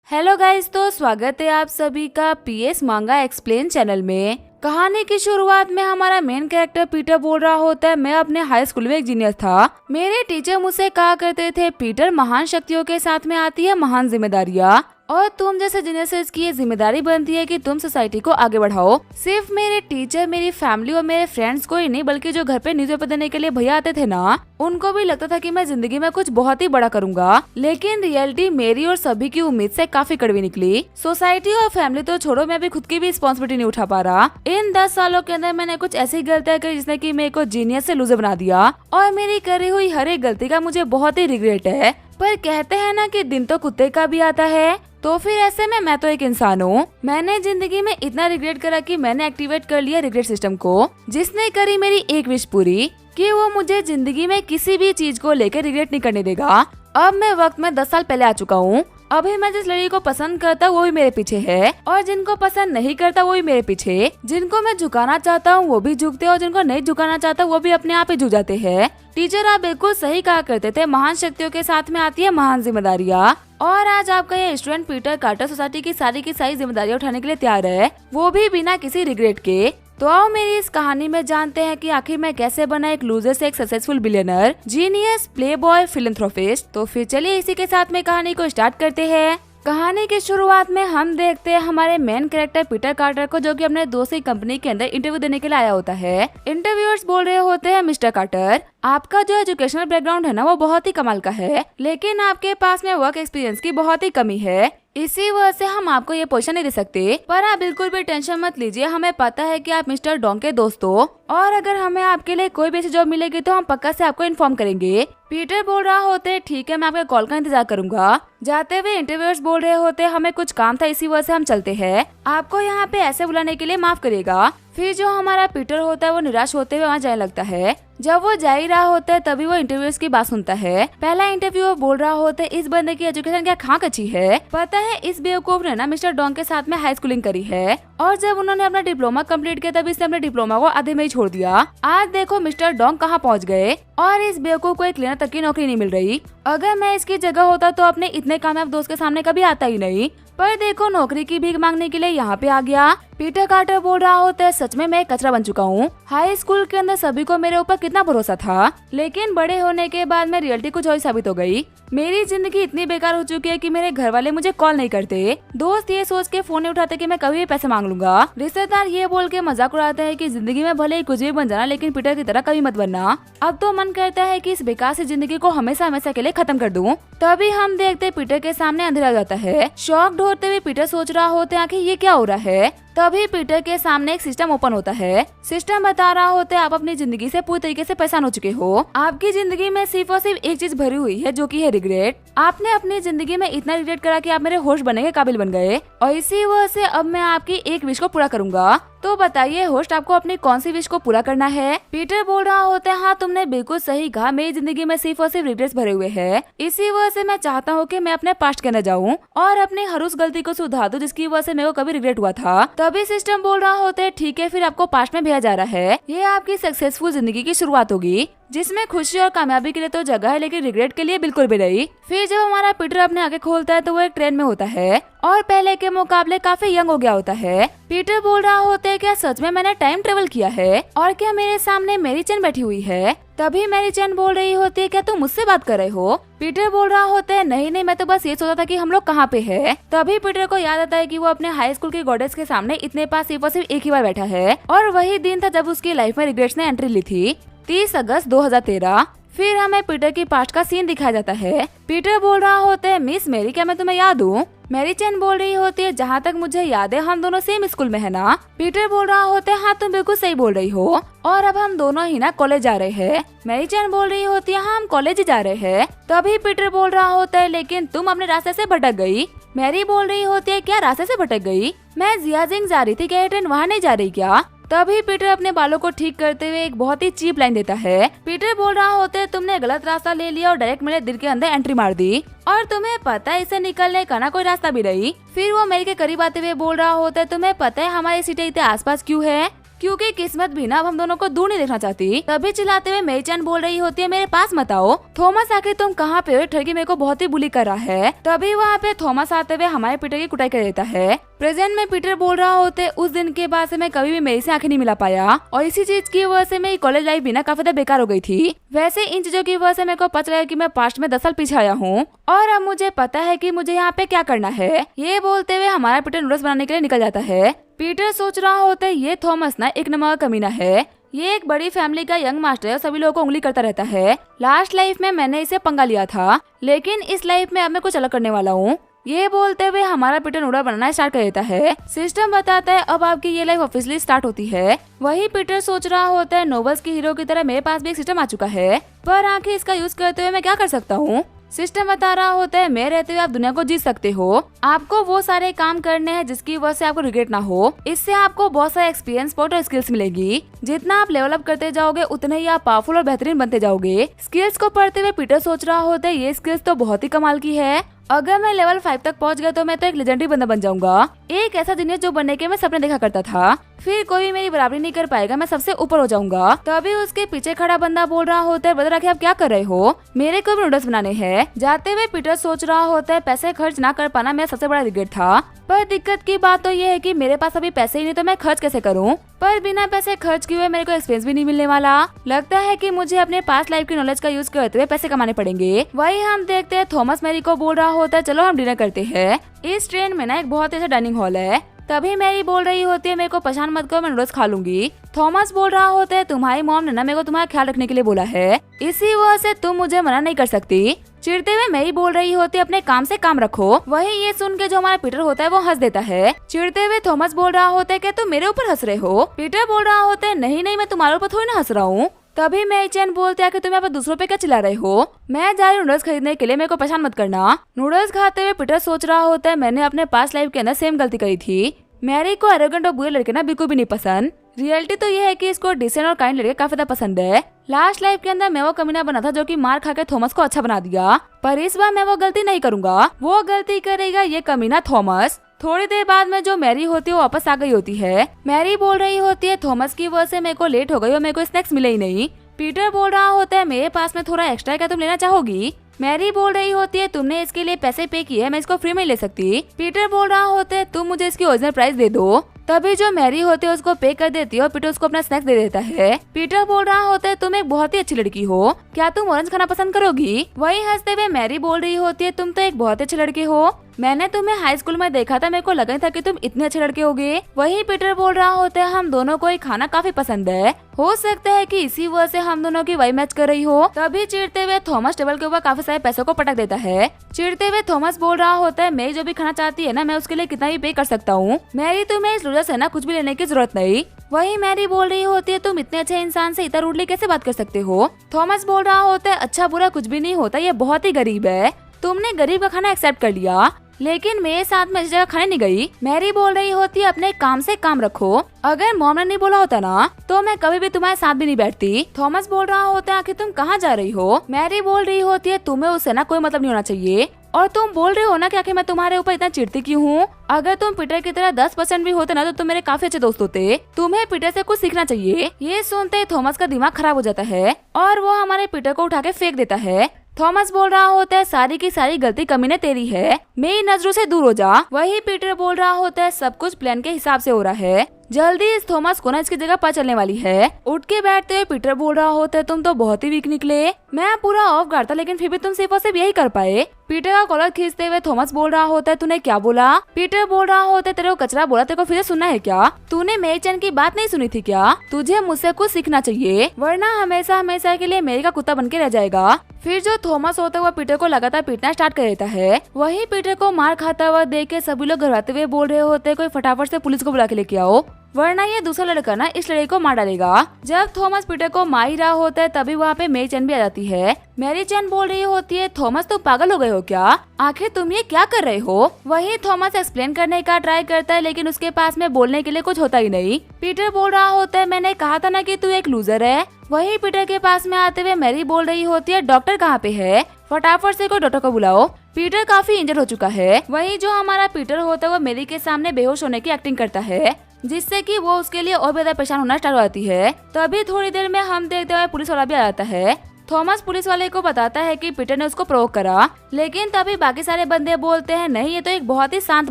Hello guys, तो स्वागत है आप सभी का पीएस मांगा एक्सप्लेन चैनल में। कहानी की शुरुआत में हमारा मेन कैरेक्टर पीटर बोल रहा होता है, मैं अपने हाई स्कूल में एक जीनियस था। मेरे टीचर मुझसे कहा करते थे, पीटर महान शक्तियों के साथ में आती है महान जिम्मेदारियाँ, और तुम जैसे जीनियस की ये जिम्मेदारी बनती है कि तुम सोसाइटी को आगे बढ़ाओ। सिर्फ मेरे टीचर, मेरी फैमिली और मेरे फ्रेंड्स को ही नहीं, बल्कि जो घर पे न्यूज़पेपर देने के लिए भैया आते थे ना, उनको भी लगता था कि मैं जिंदगी में कुछ बहुत ही बड़ा करूंगा। लेकिन रियलिटी मेरी और सभी की उम्मीद से काफी कड़वी निकली। सोसाइटी और फैमिली तो छोड़ो, मैं भी खुद की भी रिस्पॉन्सिबिलिटी नहीं उठा पा रहा। इन 10 सालों के अंदर मैंने कुछ ऐसी गलतियां करी जिसने की मेरे को जीनियस से लूजर बना दिया, और मेरी करी हुई हर एक गलती का मुझे बहुत ही रिग्रेट है। पर कहते हैं ना कि दिन तो कुत्ते का भी आता है, तो फिर ऐसे में मैं तो एक इंसान हूँ। मैंने जिंदगी में इतना रिग्रेट करा कि मैंने एक्टिवेट कर लिया रिग्रेट सिस्टम को, जिसने करी मेरी एक विश पूरी कि वो मुझे जिंदगी में किसी भी चीज को लेकर रिग्रेट नहीं करने देगा। अब मैं वक्त में 10 साल पहले आ चुका हूँ। अभी मैं जिस लड़की को पसंद करता वो भी मेरे पीछे है, और जिनको पसंद नहीं करता वो भी मेरे पीछे। जिनको मैं झुकाना चाहता हूँ वो भी झुकते हैं, और जिनको नहीं झुकाना चाहता वो भी अपने आप ही झुक जाते हैं। टीचर, आप बिल्कुल सही कहा करते थे, महान शक्तियों के साथ में आती है महान जिम्मेदारियाँ। और आज आपका ये स्टूडेंट पीटर कार्टर सोसाइटी की सारी जिम्मेदारियाँ उठाने के लिए तैयार है, वो भी बिना किसी रिग्रेट के। तो आओ मेरी इस कहानी में जानते हैं कि आखिर मैं कैसे बना एक लूजर से एक successful billionaire, genius, Playboy, philanthropist. तो फिर चलिए इसी के साथ में कहानी को स्टार्ट करते हैं। कहानी की शुरुआत में हम देखते हैं हमारे मेन कैरेक्टर पीटर कार्टर को, जो कि अपने दोस्त की कंपनी के अंदर इंटरव्यू देने के लिए आया होता है। इंटरव्यूअर्स बोल रहे होते हैं, मिस्टर कार्टर, आपका जो एजुकेशनल बैकग्राउंड है ना, वो बहुत ही कमाल का है, लेकिन आपके पास में वर्क एक्सपीरियंस की बहुत ही कमी है। इसी वजह से हम आपको ये पोजीशन नहीं दे सकते। पर आप बिल्कुल भी टेंशन मत लीजिए, हमें पता है कि आप मिस्टर डोंग के दोस्त हो, और अगर हमें आपके लिए कोई भी ऐसी जॉब मिलेगी तो हम पक्का से आपको इन्फॉर्म करेंगे। पीटर बोल रहा होते, ठीक है, मैं आपके कॉल का इंतजार करूंगा। जाते हुए इंटरव्यूअर्स बोल रहे होते, हमें कुछ काम था, इसी वजह से हम चलते हैं, आपको यहाँ पे ऐसे बुलाने के लिए माफ करिएगा। फिर जो हमारा पीटर होता है वो निराश होते हुए वहाँ जाने लगता है। जब वो जा ही रहा होता है तभी वो इंटरव्यूअर्स की बात सुनता है। पहला इंटरव्यूअर बोल रहा होता है, इस बंदे की एजुकेशन क्या खाक अच्छी है। पता है, इस बेवकूफ ने ना मिस्टर डोंग के साथ में हाई स्कूलिंग करी है, और जब उन्होंने अपना डिप्लोमा कंप्लीट किया तब इसने अपने डिप्लोमा को आधे में ही छोड़ दिया। आज देखो मिस्टर डोंग कहाँ पहुँच गए, और इस बेवकूफ को एक क्लीनर तक की नौकरी नहीं मिल रही। अगर मैं इसकी जगह होता तो अपने इतने कामयाब दोस्त के सामने कभी आता ही नहीं, पर देखो नौकरी की भीख मांगने के लिए यहाँ पे आ गया। पीटर कार्टर बोल रहा होता है, सच में मैं एक कचरा बन चुका हूँ। हाई स्कूल के अंदर सभी को मेरे ऊपर कितना भरोसा था, लेकिन बड़े होने के बाद मैं रियलिटी कुछ और साबित हो गई। मेरी जिंदगी इतनी बेकार हो चुकी है कि मेरे घर वाले मुझे कॉल नहीं करते, दोस्त ये सोच के फोन नहीं उठाते कि मैं कभी भी पैसे मांग लूंगा, रिश्तेदार ये बोल के मजाक उड़ाते हैं कि जिंदगी में भले ही कुछ भी बन जाना, लेकिन पीटर की तरह कभी मत बनना। अब तो मन करता है कि इस बेकार से जिंदगी को हमेशा हमेशा के लिए खत्म कर दूं। तभी हम देखते पीटर के सामने अंधेरा जाता है। शॉक्ड होते हुए पीटर सोच रहा होता है, आखिर ये क्या हो रहा है। तभी पीटर के सामने एक सिस्टम ओपन होता है। सिस्टम बता रहा होता है, आप अपनी जिंदगी से पूरी तरीके से परेशान हो चुके हो। आपकी जिंदगी में सिर्फ और सिर्फ एक चीज भरी हुई है, जो कि है रिग्रेट। आपने अपनी जिंदगी में इतना रिग्रेट करा कि आप मेरे होस्ट बनने के काबिल बन गए, और इसी वजह से अब मैं आपकी एक विश को पूरा करूंगा। तो बताइए होस्ट, आपको अपनी कौन सी विश को पूरा करना है। पीटर बोल रहा होता है, हाँ तुमने बिल्कुल सही कहा, मेरी जिंदगी में सिर्फ और सिर्फ रिग्रेट्स भरे हुए हैं। इसी वजह से मैं चाहता हूँ कि मैं अपने पास्ट के अंदर जाऊँ और अपनी हर उस गलती को सुधार दूं जिसकी वजह से मेरे को कभी रिग्रेट हुआ था। तभी सिस्टम बोल रहा होता है, ठीक है, फिर आपको पास्ट में भेजा जा रहा है। ये आपकी सक्सेसफुल जिंदगी की शुरुआत होगी, जिसमें खुशी और कामयाबी के लिए तो जगह है, लेकिन रिग्रेट के लिए बिल्कुल भी नहीं। फिर जब हमारा पीटर अपने आगे खोलता है तो वो एक ट्रेन में होता है, और पहले के मुकाबले काफी यंग हो गया होता है। पीटर बोल रहा होता है, क्या सच में मैंने टाइम ट्रेवल किया है, और क्या मेरे सामने मेरी चैन बैठी हुई है। तभी मेरी चैन बोल रही होती है, क्या तुम मुझसे बात कर रहे हो। पीटर बोल रहा होता है, नहीं नहीं, मैं तो बस ये सोचा था कि हम लोग कहाँ पे हैं। तभी पीटर को याद आता है कि वो अपने हाई स्कूल की गॉडेस के सामने इतने पास सिर्फ और सिर्फ एक ही बार बैठा है, और वही दिन था जब उसकी लाइफ में रिग्रेट्स ने एंट्री ली थी, 30 अगस्त 2013। फिर हमें पीटर की पास्ट का सीन दिखाया जाता है। पीटर बोल रहा होता है, मिस मेरी, क्या मैं तुम्हें याद हूँ। मेरी चैन बोल रही होती है, जहाँ तक मुझे याद है हम दोनों सेम स्कूल में है ना। पीटर बोल रहा होता है, हाँ तुम बिल्कुल सही बोल रही हो, और अब हम दोनों ही ना कॉलेज जा रहे हैं। मेरी चैन बोल रही होती है, हाँ हम कॉलेज ही जा रहे हैं। तभी पीटर बोल रहा होता है, लेकिन तुम अपने रास्ते से भटक गई। मैरी बोल रही होती है, क्या रास्ते से भटक गई, मैं जियाजिंग जा रही थी, क्या ट्रेन वहाँ नहीं जा रही क्या। तभी पीटर अपने बालों को ठीक करते हुए एक बहुत ही चीप लाइन देता है। पीटर बोल रहा होता है, तुमने गलत रास्ता ले लिया और डायरेक्ट मेरे दिल के अंदर एंट्री मार दी, और तुम्हें पता है इसे निकलने का ना कोई रास्ता भी नहीं। फिर वो मेरे के करीब आते हुए बोल रहा होता है, तुम्हें पता है हमारी सीटें इतने आसपास क्यों है। क्योंकि किस्मत भी ना अब हम दोनों को दूर नहीं देखना चाहती। तभी चिल्लाते हुए मेरी चैन बोल रही होती है, मेरे पास मत आओ। थॉमस आखिर तुम कहाँ पे हो, ठगी मेरे को बहुत ही बुली कर रहा है। तभी वहाँ पे थॉमस आते हुए हमारे पीटर की कुटाई कर देता है। प्रेजेंट में पीटर बोल रहा होते, उस दिन के बाद से मैं कभी भी मेरी से आंखें नहीं मिला पाया और इसी चीज की वजह से मेरी कॉलेज लाइफ भी ना काफी बेकार हो गई थी। वैसे इन चीजों की वजह से मेरे को पता लगा कि मैं पास्ट में 10 साल पीछे आया हूँ और अब मुझे पता है कि मुझे यहाँ पे क्या करना है। ये बोलते हुए हमारा पीटर नूडल्स बनाने के लिए निकल जाता है। पीटर सोच रहा होता है ये थॉमस ना एक नंबर का कमीना है। ये एक बड़ी फैमिली का यंग मास्टर है, सभी लोगों को उंगली करता रहता है। लास्ट लाइफ में मैंने इसे पंगा लिया था, लेकिन इस लाइफ में अब मैं कुछ अलग करने वाला हूँ। ये बोलते हुए हमारा पीटर नूडल बनाना स्टार्ट कर देता है। सिस्टम बताता है अब आपकी ये लाइफ ऑफिशियली स्टार्ट होती है। वही पीटर सोच रहा होता है नोवेल्स की हीरो की तरह मेरे पास भी एक सिस्टम आ चुका है, पर आखिर इसका यूज करते हुए मैं क्या कर सकता हूँ। सिस्टम बता रहा होता है मैं रहते हुए आप दुनिया को जीत सकते हो। आपको वो सारे काम करने हैं जिसकी वजह से आपको रिग्रेट ना हो। इससे आपको बहुत सारे एक्सपीरियंस पॉइंट और स्किल्स मिलेगी। जितना आप लेवल अप करते जाओगे उतने ही आप पावरफुल और बेहतरीन बनते जाओगे। स्किल्स को पढ़ते हुए पीटर सोच रहा होता है ये स्किल्स तो बहुत ही कमाल की है। अगर मैं लेवल 5 तक पहुंच गया तो मैं तो एक लेजेंडरी बंदा बन जाऊंगा, एक ऐसा जीनियस जो बनने के मैं सपने देखा करता था। फिर कोई भी मेरी बराबरी नहीं कर पाएगा, मैं सबसे ऊपर हो जाऊंगा। तभी उसके पीछे खड़ा बंदा बोल रहा होता है ब्रदर आखिर आप क्या कर रहे हो, मेरे को भी नूडल्स बनाने हैं। जाते हुए पीटर सोच रहा होता है पैसे खर्च ना कर पाना मेरा सबसे बड़ा रिग्रेट था, पर दिक्कत की बात तो ये है कि मेरे पास अभी पैसे ही नहीं तो मैं खर्च कैसे करूं। पर बिना पैसे खर्च किए हुए मेरे को एक्सपीरियंस भी नहीं मिलने वाला। लगता है कि मुझे अपने पास्ट लाइफ की नॉलेज का यूज करते हुए पैसे कमाने पड़ेंगे। वही हम देखते हैं थॉमस मैरी को बोल रहा होता है चलो हम डिनर करते हैं। इस ट्रेन में ना एक बहुत अच्छा डाइनिंग हॉल है। तभी मैरी बोल रही होती है मेरे को परेशान मत करो, मैं नूडल्स खा लूंगी। थॉमस बोल रहा होता है तुम्हारी मॉम ने ना मेरे को तुम्हारा ख्याल रखने के लिए बोला है, इसी वजह से तुम मुझे मना नहीं कर सकती। चिढ़ते हुए मैरी बोल रही होती है अपने काम से काम रखो। वही ये सुन के जो हमारा पीटर होता है वो हंस देता है। चिढ़ते हुए थॉमस बोल रहा होता है कि तुम मेरे ऊपर हंस रहे हो। पीटर बोल रहा होता है नहीं नहीं मैं तुम्हारे ऊपर थोड़ी ना हंस रहा हूँ। तभी मैरी चैन बोलते हैं कि तुम यहाँ पर दूसरों पे क्या चिल्ला रहे हो, मैं जा रही हूँ नूडल्स खरीदने के लिए, मेरे को परेशान मत करना। नूडल्स खाते हुए पीटर सोच रहा होता है मैंने अपने पास्ट लाइफ के अंदर सेम गलती करी थी। मैरी को एरोगेंट और बुरे लड़के ना बिल्कुल भी नहीं पसंद। रियलिटी तो ये है कि इसको डिसेंट और काइंड लड़के काफी ज्यादा पसंद है। लास्ट लाइफ के अंदर मैं वो कमीना बना था जो कि मार खा के थॉमस को अच्छा बना दिया, पर इस बार मैं वो गलती नहीं करूंगा, वो गलती करेगा ये कमीना थॉमस। थोड़ी देर बाद में जो मैरी होती है वो वापस आ गई होती है। मैरी बोल रही होती है थॉमस की वजह से मेरे को लेट हो गई और मेरे को स्नैक्स मिले ही नहीं। पीटर बोल रहा होता है मेरे पास में थोड़ा एक्स्ट्रा है, क्या तुम लेना चाहोगी। मैरी बोल रही होती है तुमने इसके लिए पैसे पे किए, मैं इसको फ्री में ले सकती। पीटर बोल रहा होता है तुम मुझे इसकी ओरिजिनल प्राइस दे दो। तभी जो मैरी होती है उसको पे कर देती है और पीटर उसको अपना स्नैक्स दे देता है। पीटर बोल रहा होता है तुम एक बहुत ही अच्छी लड़की हो, क्या तुम ऑरेंज खाना पसंद करोगी। वही हंसते हुए मैरी बोल रही होती है तुम तो एक बहुत अच्छे लड़के हो, मैंने तुम्हें हाई स्कूल में देखा था, मेरे को लगा था कि तुम इतने अच्छे लड़के होगे। वही पीटर बोल रहा होता है हम दोनों को ये खाना काफी पसंद है, हो सकता है कि इसी वजह से हम दोनों की वही मैच कर रही हो। तभी चिढ़ते हुए थॉमस टेबल के ऊपर काफी सारे पैसों को पटक देता है। चिढ़ते हुए थॉमस बोल रहा होता है मैरी जो भी खाना चाहती है ना मैं उसके लिए कितना भी पे कर सकता हूँ, मैरी तुम्हें इस लूजर से ना कुछ भी लेने की जरूरत नहीं। वही मैरी बोल रही होती है तुम इतने अच्छे इंसान से इतना रूडली कैसे बात कर सकते हो। थॉमस बोल रहा होता है अच्छा बुरा कुछ भी नहीं होता, ये बहुत ही गरीब है, तुमने गरीब का खाना एक्सेप्ट कर लिया लेकिन मेरे साथ में इस जगह खाने नहीं गई। मैरी बोल रही होती है अपने काम से काम रखो, अगर मॉम ने नहीं बोला होता ना तो मैं कभी भी तुम्हारे साथ भी नहीं बैठती। थॉमस बोल रहा होता है आखिर तुम कहाँ जा रही हो। मैरी बोल रही होती है तुम्हें उससे ना कोई मतलब नहीं होना चाहिए, और तुम बोल रहे हो ना कि आखिर मैं तुम्हारे ऊपर इतना चिढ़ती क्यों हूँ। अगर तुम पीटर की तरह 10% भी होते ना तो तुम मेरे काफी अच्छे दोस्त होते, तुम्हें पीटर से कुछ सीखना चाहिए। ये सुनते ही थॉमस का दिमाग खराब हो जाता है और वो हमारे पीटर को उठा के फेंक देता है। थॉमस बोल रहा होता है सारी की सारी गलती कमीने तेरी है, मेरी नजरों से दूर हो जा। वही पीटर बोल रहा होता है सब कुछ प्लान के हिसाब से हो रहा है, जल्दी इस थॉमस को ना इसकी जगह पता चलने वाली है। उठ के बैठते हुए पीटर बोल रहा होता है तुम तो बहुत ही वीक निकले, मैं पूरा ऑफ गार्ड था लेकिन फिर भी तुम सिर्फ और सिर्फ यही कर पाए। पीटर का कॉलर खींचते हुए थॉमस बोल रहा होता है तूने क्या बोला। पीटर बोल रहा होता है तेरे को कचरा बोला, तेरे को फिर से सुनना है क्या, तूने मेरी चैन की बात नहीं सुनी थी क्या, तुझे मुझसे कुछ सीखना चाहिए वरना हमेशा हमेशा के लिए मेरी का कुत्ता बन के रह जाएगा। फिर जो थॉमस होता है वो पीटर को लगातार पीटना स्टार्ट कर देता है। वही पीटर को मार खाता हुआ देख के सभी लोग घबराते हुए बोल रहे होते हैं कोई फटाफट से पुलिस को बुला के लेके आओ वरना ये दूसरा लड़का ना इस लड़के को मार डालेगा। जब थॉमस पीटर को मार ही रहा होता है तभी वहाँ पे मेरी चैन भी आ जाती है। मेरी चैन बोल रही होती है थॉमस तुम पागल हो गए हो क्या, आखिर तुम ये क्या कर रहे हो। वही थॉमस एक्सप्लेन करने का ट्राई करता है लेकिन उसके पास में बोलने के लिए कुछ होता ही नहीं। पीटर बोल रहा होता है मैंने कहा था ना कि तू एक लूजर है। वही पीटर के पास में आते हुए मैरी बोल रही होती है डॉक्टर कहाँ पे है, फटाफट से कोई डॉक्टर को बुलाओ, पीटर काफी इंजर हो चुका है। वही जो हमारा पीटर होता है वो मैरी के सामने बेहोश होने की एक्टिंग करता है। जिससे कि वो उसके लिए और ज्यादा परेशान होना स्टार्ट हो जाती है। तभी थोड़ी देर में हम देखते हुए पुलिस वाला भी आ जाता है। थॉमस पुलिस वाले को बताता है कि पीटर ने उसको प्रोवोक करा, लेकिन तभी बाकी सारे बंदे बोलते हैं नहीं, ये तो एक बहुत ही शांत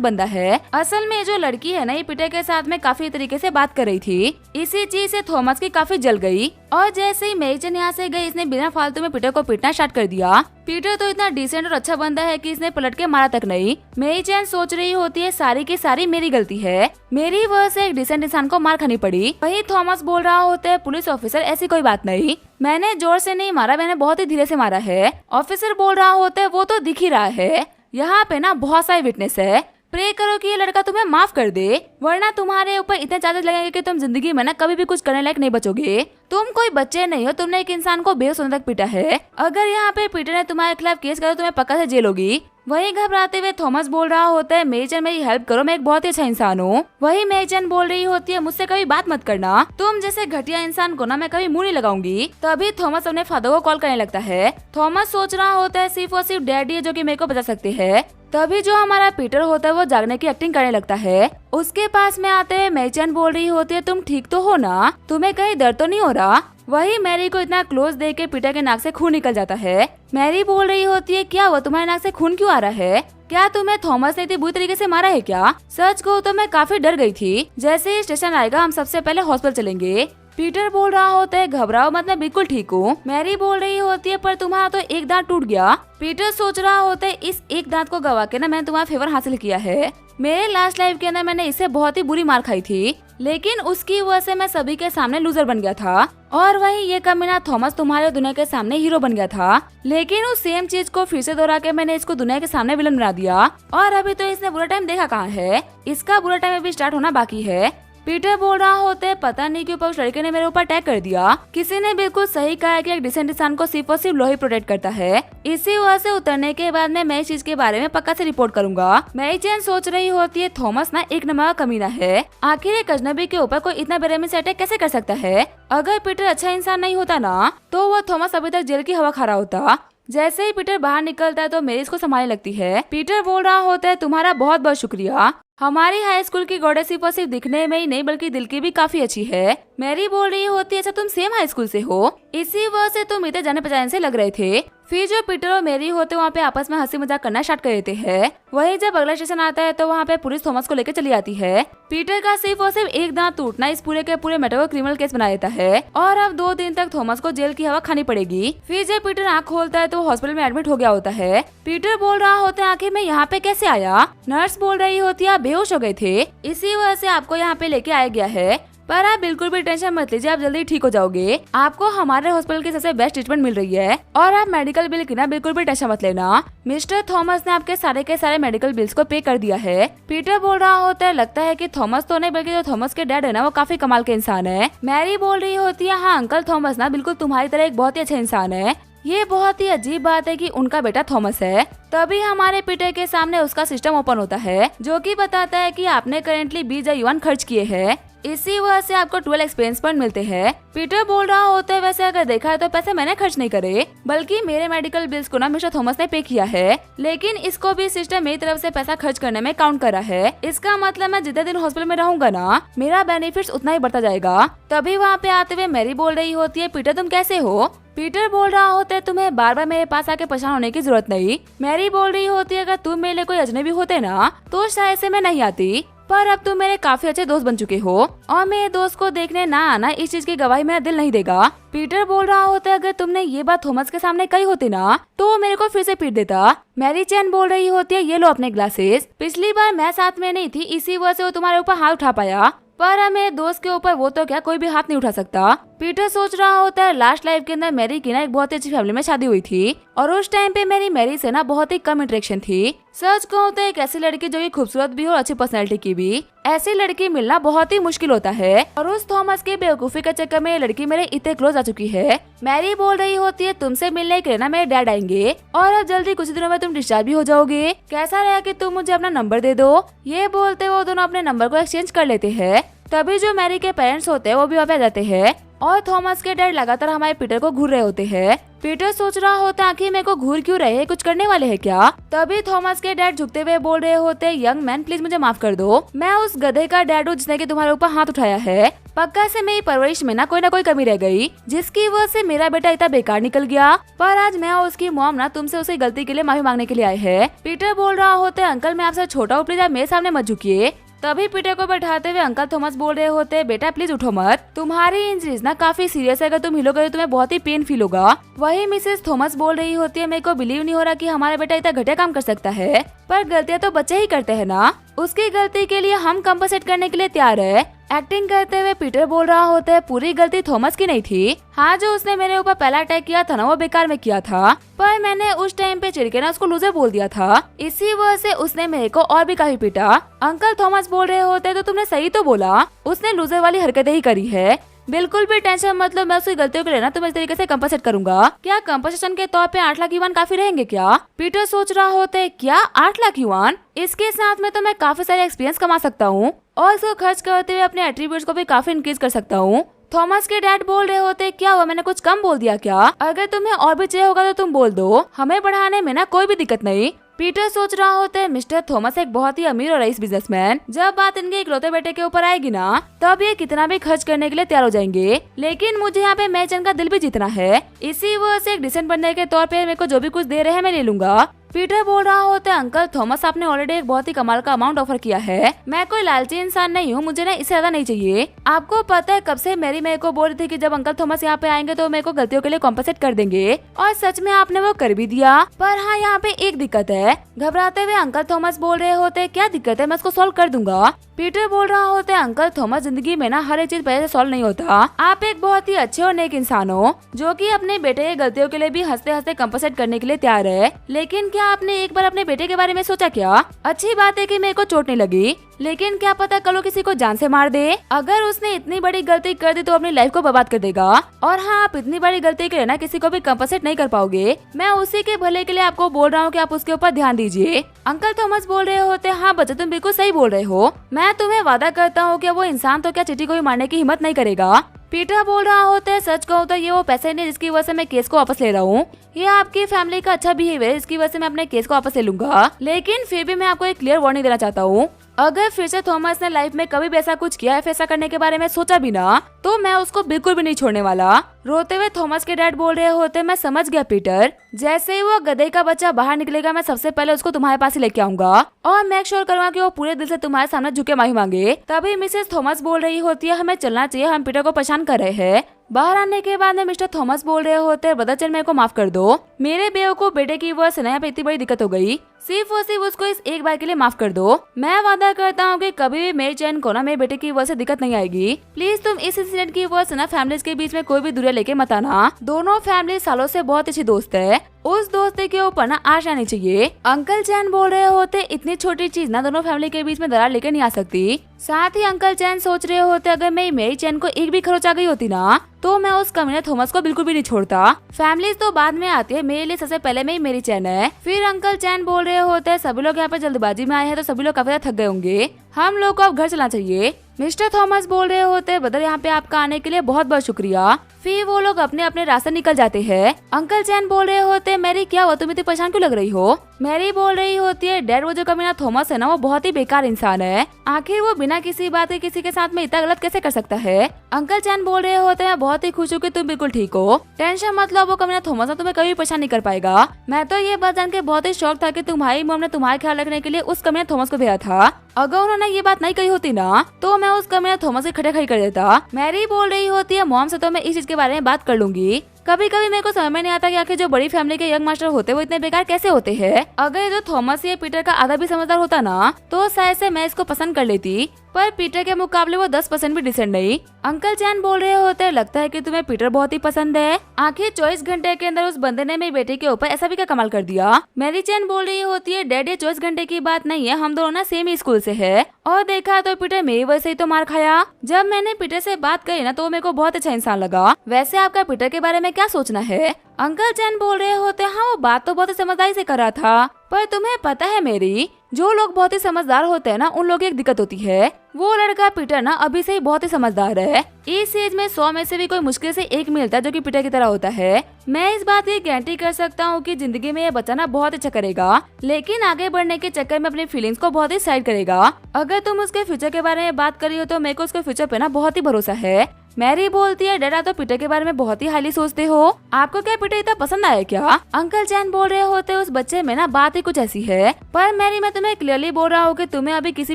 बंदा है। असल में जो लड़की है ना, ये पीटर के साथ में काफी तरीके से बात कर रही थी। इसी चीज से थॉमस की काफी जल गई और जैसे ही मेरी चैन यहाँ से गई, इसने बिना फालतू में पीटर को पीटना स्टार्ट कर दिया। पीटर तो इतना डिसेंट और अच्छा बंदा है कि इसने पलट के मारा तक नहीं। मेरी चैन सोच रही होती है सारी की सारी मेरी गलती है, मेरी वजह से एक डिसेंट इंसान को मार खानी पड़ी। वही थॉमस बोल रहा होता है पुलिस ऑफिसर ऐसी कोई बात नहीं, मैंने जोर से नहीं मारा, मैंने बहुत ही धीरे से मारा है। ऑफिसर बोल रहा होता है वो तो दिख ही रहा है, यहाँ पे ना बहुत सारे विटनेस है, प्रे करो कि ये लड़का तुम्हें माफ कर दे, वरना तुम्हारे ऊपर इतने चार्जेस लगेंगे कि तुम जिंदगी में ना कभी भी कुछ करने लायक नहीं बचोगे। तुम कोई बच्चे नहीं हो, तुमने एक इंसान को बेहोश होने तक पीटा है, अगर यहाँ पे पीटर ने तुम्हारे खिलाफ केस करा तो तुम्हें पक्का से जेल होगी। वही घबराते हुए थॉमस बोल रहा होता है मेरी चैन मेरी हेल्प करो, मैं एक बहुत ही अच्छा इंसान हूँ। वही मेरी चैन बोल रही होती है मुझसे कभी बात मत करना, तुम जैसे घटिया इंसान को ना मैं कभी मुंह नहीं लगाऊंगी। तभी थॉमस अपने फादर को कॉल करने लगता है। थॉमस सोच रहा होता है सिर्फ और सिर्फ डैडी है जो कि मेरे को बचा सकते हैं। तभी जो हमारा पीटर होता है वो जागने की एक्टिंग करने लगता है। उसके पास में आते हुए मेरी चैन बोल रही होती है तुम ठीक तो हो ना, तुम्हें कहीं दर्द तो नहीं हो रहा। वही मैरी को इतना क्लोज देख के पीटर के नाक से खून निकल जाता है। मैरी बोल रही होती है क्या हुआ, तुम्हारे नाक से खून क्यों आ रहा है, क्या तुम्हें थॉमस ने इतनी बुरी तरीके से मारा है क्या। सच कहूं तो मैं काफी डर गई थी, जैसे ही स्टेशन आएगा हम सबसे पहले हॉस्पिटल चलेंगे। पीटर बोल रहा होता है घबराओ मत, मैं बिल्कुल ठीक हूँ। मैरी बोल रही होती है पर तुम्हारा तो एक दांत टूट गया। पीटर सोच रहा होता है इस एक दांत को गवा के ना मैंने तुम्हारा फेवर हासिल किया है, मेरे लास्ट लाइफ के अंदर मैंने इससे बहुत ही बुरी मार खाई थी, लेकिन उसकी वजह से मैं सभी के सामने लूजर बन गया था, और वही ये कमीना थॉमस तुम्हारे दुनिया के सामने हीरो बन गया था। लेकिन उस सेम चीज को फिर से दोहरा के मैंने इसको दुनिया के सामने विलन बना दिया, और अभी तो इसने बुरा टाइम देखा कहाँ है, इसका बुरा टाइम अभी स्टार्ट होना बाकी है। पीटर बोल रहा होता है पता नहीं क्यों उस लड़के ने मेरे ऊपर अटैक कर दिया। किसी ने बिल्कुल सही कहा है कि एक डिसेंट इंसान को सिर्फ और सिर्फ लोही प्रोटेक्ट करता है। इसी वजह से उतरने के बाद मैं इस चीज के बारे में पक्का से रिपोर्ट करूंगा। मैरी चैन सोच रही होती है थॉमस ना एक नंबर का कमीना है, आखिर एक अजनबी के ऊपर कोई इतना बेरहमी से अटैक कैसे कर सकता है। अगर पीटर अच्छा इंसान नहीं होता ना तो वो थॉमस अभी तक जेल की हवा खा रहा होता। जैसे ही पीटर बाहर निकलता है तो मेरी इसको संभालने लगती है। पीटर बोल रहा होता है तुम्हारा बहुत बहुत शुक्रिया, हमारी हाई स्कूल की गॉडेस सिर्फ और सिर्फ दिखने में ही नहीं बल्कि दिल की भी काफी अच्छी है। मैरी बोल रही होती है अच्छा तुम सेम हाई स्कूल से हो, इसी वजह से तुम इतने जाने पहचाने से लग रहे थे। फिर जो पीटर और मैरी होते वहाँ पे आपस में हंसी मजाक करना स्टार्ट कर देते हैं। वही जब अगला स्टेशन आता है तो वहाँ पे पुलिस थॉमस को लेकर चली आती है। पीटर का सिर्फ और सिर्फ एक दांत टूटना इस पूरे के पूरे मैटर को क्रिमिनल केस बना देता है, और अब 2 दिन तक थॉमस को जेल की हवा खानी पड़ेगी। फिर जब पीटर आँख खोलता है तो हॉस्पिटल में एडमिट हो गया होता है। पीटर बोल रहा होता है आखिर मैं यहाँ पे कैसे आया। नर्स बोल रही होती है आप बेहोश हो गए थे, इसी वजह से आपको यहाँ पे लेके आया गया है, पर आप बिल्कुल भी टेंशन मत लीजिए, आप जल्दी ठीक हो जाओगे। आपको हमारे हॉस्पिटल की सबसे बेस्ट ट्रीटमेंट मिल रही है, और आप मेडिकल बिल की ना बिल्कुल भी टेंशन मत लेना। मिस्टर थॉमस ने आपके सारे के सारे मेडिकल बिल्स को पे कर दिया है। पीटर बोल रहा होता है लगता है कि थॉमस तो नहीं बल्कि जो थॉमस के डैड है ना वो काफी कमाल के इंसान है। मैरी बोल रही होती है हाँ अंकल थॉमस ना बिल्कुल तुम्हारी तरह एक बहुत ही अच्छा इंसान है। ये बहुत ही अजीब बात है कि उनका बेटा थॉमस है। तभी हमारे पीटर के सामने उसका सिस्टम ओपन होता है जो कि बताता है कि आपने करेंटली 20,000 युआन खर्च किए हैं, इसी वजह से आपको 12 एक्सपीरियंस पॉइंट मिलते हैं। पीटर बोल रहा होता है वैसे अगर देखा है तो पैसे मैंने खर्च नहीं करे, बल्कि मेरे मेडिकल बिल्स को ना मिस्टर थॉमस ने पे किया है, लेकिन इसको भी सिस्टम मेरी तरफ से पैसा खर्च करने में काउंट करा है। इसका मतलब मैं जितने दिन हॉस्पिटल में रहूंगा ना मेरा बेनिफिट्स उतना ही बढ़ता जाएगा। तभी वहाँ पे आते हुए मैरी बोल रही होती है पीटर तुम कैसे हो। पीटर बोल रहा होता है तुम्हें बार बार मेरे पास आके परेशान होने की जरूरत नहीं। मैरी बोल रही होती है अगर तुम मेरे लिए कोई अजनबी होते ना तो शायद से मैं नहीं आती, पर अब तुम मेरे काफी अच्छे दोस्त बन चुके हो, और मेरे दोस्त को देखने ना आना इस चीज की गवाही मेरा दिल नहीं देगा। पीटर बोल रहा होता है अगर तुमने ये बात थॉमस के सामने कही होती ना तो वो मेरे को फिर से पीट देता। मैरी चैन बोल रही होती है ये लो अपने ग्लासेस, पिछली बार मैं साथ में नहीं थी इसी वजह से वो तुम्हारे ऊपर हाथ उठा पाया, पर हमें दोस्त के ऊपर वो तो क्या कोई भी हाथ नहीं उठा सकता। पीटर सोच रहा होता है लास्ट लाइफ के अंदर मैरी की ना एक बहुत ही अच्छी फैमिली में शादी हुई थी, और उस टाइम पे मेरी मैरी से ना बहुत ही कम इंटरेक्शन थी। सच कहूं तो एक ऐसी लड़की जो कि खूबसूरत भी हो और अच्छी पर्सनैलिटी की भी, ऐसी लड़की मिलना बहुत ही मुश्किल होता है, और उस थॉमस की बेवकूफी के चक्कर में ये लड़की मेरे इतने क्लोज आ चुकी है। मैरी बोल रही होती है तुमसे मिलने के लिए ना मेरे डैड आएंगे, और अब जल्दी कुछ दिनों में तुम डिस्चार्ज भी हो जाओगे, कैसा रहा कि तुम मुझे अपना नंबर दे दो। ये बोलते वो दोनों अपने नंबर को एक्सचेंज कर लेते हैं। तभी जो मैरी के पेरेंट्स होते हैं वो भी वहाँ पे आ जाते हैं। और थॉमस के डैड लगातार हमारे पीटर को घूर रहे होते हैं। पीटर सोच रहा होता है आखिर मेरे को घूर क्यों रहे, कुछ करने वाले हैं क्या। तभी थॉमस के डैड झुकते हुए बोल रहे होते, यंग मैन प्लीज मुझे माफ कर दो, मैं उस गधे का डैड हूँ जिसने कि तुम्हारे ऊपर हाथ उठाया है। पक्का से मेरी परवरिश में ना कोई कमी रह गई, जिसकी वजह से मेरा बेटा इतना बेकार निकल गया। पर आज मैं और उसकी मॉम ना तुमसे उसी गलती के लिए माफी मांगने के लिए आए हैं। पीटर बोल रहा होते, अंकल मैं आपसे छोटा हूँ, प्लीज आप मेरे सामने मत झुकिए। तभी पीटर को बैठाते हुए अंकल थॉमस बोल रहे होते, बेटा प्लीज उठो मत, तुम्हारी इंजरीज ना काफी सीरियस है, अगर तुम हिलोगे तो तुम्हें बहुत ही पेन फील होगा। वही मिसेस थॉमस बोल रही होती है, मेरे को बिलीव नहीं हो रहा कि हमारा बेटा इतना घटिया काम कर सकता है, पर गलतियाँ तो बच्चे ही करते हैं ना, उसकी गलती के लिए हम कंपनसेट करने के लिए तैयार है। एक्टिंग करते हुए पीटर बोल रहा होता है, पूरी गलती थॉमस की नहीं थी। हाँ, जो उसने मेरे ऊपर पहला अटैक किया था ना वो बेकार में किया था, पर मैंने उस टाइम पे चिढ़ के ना उसको लूजर बोल दिया था, इसी वजह से उसने मेरे को और भी काफी पीटा। अंकल थॉमस बोल रहे होते, तो तुमने सही तो बोला, उसने लूजर वाली हरकतें ही करी है। बिल्कुल भी टेंशन मत लो, मैं उसकी गलतियों के लिए ना तुम्हें इस तरीके से कंपनसेट करूंगा। क्या कंपनसेशन के तौर पे 8 लाख युआन काफी रहेंगे क्या। पीटर सोच रहा होते, क्या 8 लाख युआन, इसके साथ में तो मैं काफी सारे एक्सपीरियंस कमा सकता हूँ और इसको खर्च करते हुए अपने एट्रीब्यूट्स को भी काफी इंक्रीज कर सकता हूँ। थॉमस के डैड बोल रहे होते, क्या हुआ, मैंने कुछ कम बोल दिया क्या, अगर तुम्हें और भी चाहिए होगा तो तुम बोल दो, हमें बढ़ाने में ना कोई भी दिक्कत नहीं। पीटर सोच रहा होता है, मिस्टर थॉमस एक बहुत ही अमीर और रईस बिजनेसमैन, जब बात इनके इकलौते बेटे के ऊपर आएगी ना तब ये कितना भी खर्च करने के लिए तैयार हो जाएंगे, लेकिन मुझे यहाँ पे मेरी का दिल भी जीतना है, इसी वजह से एक डिसेंट बनने के तौर पे मेरे को जो भी कुछ दे रहे हैं मैं ले लूंगा। पीटर बोल रहा होता है, अंकल थॉमस आपने ऑलरेडी एक बहुत ही कमाल का अमाउंट ऑफर किया है, मैं कोई लालची इंसान नहीं हूँ, मुझे ना इससे ज्यादा नहीं चाहिए। आपको पता है कब से मेरी मेरे को बोल रही थी कि जब अंकल थॉमस यहाँ पे आएंगे तो मेरे को गलतियों के लिए कॉम्पनसेट कर देंगे, और सच में आपने वो कर भी दिया। पर हाँ, यहाँ पे एक दिक्कत है। घबराते हुए अंकल थॉमस बोल रहे होते, क्या दिक्कत है, मैं उसको सॉल्व कर दूंगा। पीटर बोल रहा होता है, अंकल थॉमस जिंदगी में ना हर एक चीज पहले से सॉल्व नहीं होता, आप एक बहुत ही अच्छे और नेक इंसान हो जो कि अपने बेटे की गलतियों के लिए भी हंसते हंसते कंपनसेट करने के लिए तैयार है। लेकिन क्या आपने एक बार अपने बेटे के बारे में सोचा क्या। अच्छी बात है कि मेरे को चोट नहीं लगी, लेकिन क्या पता कल वो किसी को जान से मार दे। अगर उसने इतनी बड़ी गलती कर दी तो अपनी लाइफ को बर्बाद कर देगा, और हाँ, आप इतनी बड़ी गलती के लिए ना किसी को भी कंपनसेट नहीं कर पाओगे। मैं उसी के भले के लिए आपको बोल रहा हूँ कि आप उसके ऊपर ध्यान दीजिए। अंकल थॉमस बोल रहे होते, हाँ बच्चे तुम बिल्कुल सही बोल रहे हो, मैं तुम्हें वादा करता हूँ कि वो इंसान तो क्या चीटी को भी मारने की हिम्मत नहीं करेगा। पीटर बोल रहा होता है, सच कहूँ तो ये वो पैसे नहीं जिसकी वजह से मैं केस को वापस ले रहा हूँ, ये आपकी फैमिली का अच्छा बिहेवियर इसकी वजह से मैं अपने केस को वापस ले लूंगा। लेकिन फिर भी मैं आपको एक क्लियर वार्निंग देना चाहता हूँ, अगर फिर से थॉमस ने लाइफ में कभी भी ऐसा कुछ किया है, ऐसा करने के बारे में सोचा भी ना, तो मैं उसको बिल्कुल भी नहीं छोड़ने वाला। रोते हुए थॉमस के डैड बोल रहे होते, मैं समझ गया पीटर, जैसे ही वो गधे का बच्चा बाहर निकलेगा मैं सबसे पहले उसको तुम्हारे पास ही लेके आऊंगा और मेक श्योर करूंगा कि वो पूरे दिल से तुम्हारे सामने झुके माफी मांगे। तभी मिसेस थॉमस बोल रही होती है, हमें चलना चाहिए, हम पीटर को परेशान कर रहे हैं। बाहर आने के बाद में मिस्टर थॉमस बोल रहे होते, ब्रदर चल मेरे को माफ कर दो, मेरे बेवकूफ बेटे की वजह से यहाँ पे इतनी बड़ी दिक्कत हो गई, सिर्फ और सिर्फ उसको इस एक बार के लिए माफ कर दो। मैं वादा करता हूँ कि कभी भी मेरी चैन को ना मेरे बेटे की वजह से दिक्कत नहीं आएगी। प्लीज तुम इस इंसिडेंट की वजह से ना फैमिलीज के बीच में कोई भी दूरियां लेके मत आना। दोनों फैमिली सालों से बहुत अच्छी दोस्त है, उस दोस्ती के ऊपर ना आश आनी चाहिए। अंकल चैन बोल रहे होते, इतनी छोटी चीज ना दोनों फैमिली के बीच में दरार लेकर नहीं आ सकती। साथ ही अंकल चैन सोच रहे होते, अगर मेरी चैन को एक भी खरोच आ गई होती ना तो मैं उस कमीने थॉमस को बिल्कुल भी नहीं छोड़ता। फैमिलीज तो बाद में आती है, मेरे लिए सबसे पहले मेरी चैन है। फिर अंकल चैन बोल रहे होते हैं, सभी लोग यहाँ पे जल्दबाजी में आए हैं तो सभी लोग काफी थक गए होंगे, हम लोग को अब घर चलना चाहिए। मिस्टर थॉमस बोल रहे होते, ब्रदर यहाँ पे आपका आने के लिए बहुत बहुत शुक्रिया। फिर वो लोग अपने अपने रास्ते निकल जाते हैं। अंकल चैन बोल रहे होते, मैरी क्या हुआ, तुम इतनी परेशान क्यों लग रही हो। मैरी बोल रही होती है, डैड वो जो कमीना थॉमस है ना वो बहुत ही बेकार इंसान है, आखिर वो बिना किसी बात के किसी के साथ में इतना गलत कैसे कर सकता है। अंकल चैन बोल रहे होते हैं, मैं बहुत ही खुश हूँ कि तुम बिल्कुल ठीक हो, टेंशन मत लो, वो कमीना थॉमस तुम्हें कभी परेशान नहीं कर पाएगा। मैं तो ये बात जान के बहुत ही शौक था कि तुम्हारी मॉम ने तुम्हारा ख्याल रखने के लिए उस कमीना थॉमस को भेजा था, अगर उन्होंने ये बात नहीं कही होती ना तो मैं उस कमीना थॉमस के खड़े खड़ी कर देता। मैरी बोल रही होती है, मॉम से तो मैं इस चीज के बारे में बात कर लूंगी, कभी कभी मेरे को समझ में नहीं आता कि आखिर जो बड़ी फैमिली के यंग मास्टर होते हैं वो इतने बेकार कैसे होते हैं। अगर ये जो थॉमस या पीटर का आधा भी समझदार होता ना तो शायद से मैं इसको पसंद कर लेती, पर पीटर के मुकाबले वो 10% भी डिसेंट नहीं। अंकल चैन बोल रहे होते हैं, लगता है कि तुम्हें पीटर बहुत ही पसंद है, आखिर 24 घंटे के अंदर उस बंदे ने मेरी बेटे के ऊपर ऐसा भी क्या कमाल कर दिया। मैरी चैन बोल रही होती है, डैड ये 24 घंटे की बात नहीं है, हम दोनों ना सेम ही स्कूल से है, और देखा तो पीटर मेरी वजह से ही तो मार खाया। जब मैंने पीटर से बात करी ना तो मेरे को बहुत अच्छा इंसान लगा। वैसे आपका पीटर के बारे में क्या सोचना है। अंकल चैन बोल रहे होते, हाँ वो बात तो बहुत समझदारी से कर रहा था, पर तुम्हें पता है मेरी जो लोग बहुत ही समझदार होते हैं ना, उन लोगों की एक दिक्कत होती है। वो लड़का पीटर ना अभी से ही बहुत ही समझदार है। इस एज में 100 में से भी कोई मुश्किल से एक मिलता है जो कि पीटर की तरह होता है। मैं इस बात की गारंटी कर सकता हूँ कि जिंदगी में ये बच्चा ना बहुत अच्छा करेगा, लेकिन आगे बढ़ने के चक्कर में अपनी फीलिंग्स को बहुत ही साइड करेगा। अगर तुम उसके फ्यूचर के बारे में बात कर रही हो तो मेरे को उसके फ्यूचर पे ना बहुत ही भरोसा है। मैरी बोलती है, डैडा तो पीटर के बारे में बहुत ही हाईली सोचते हो, आपको क्या पीटर इतना पसंद आया क्या? अंकल चैन बोल रहे होते उस बच्चे में ना बात ही कुछ ऐसी है। पर मैरी, मैं तुम्हें क्लियरली बोल रहा हूँ कि तुम्हें अभी किसी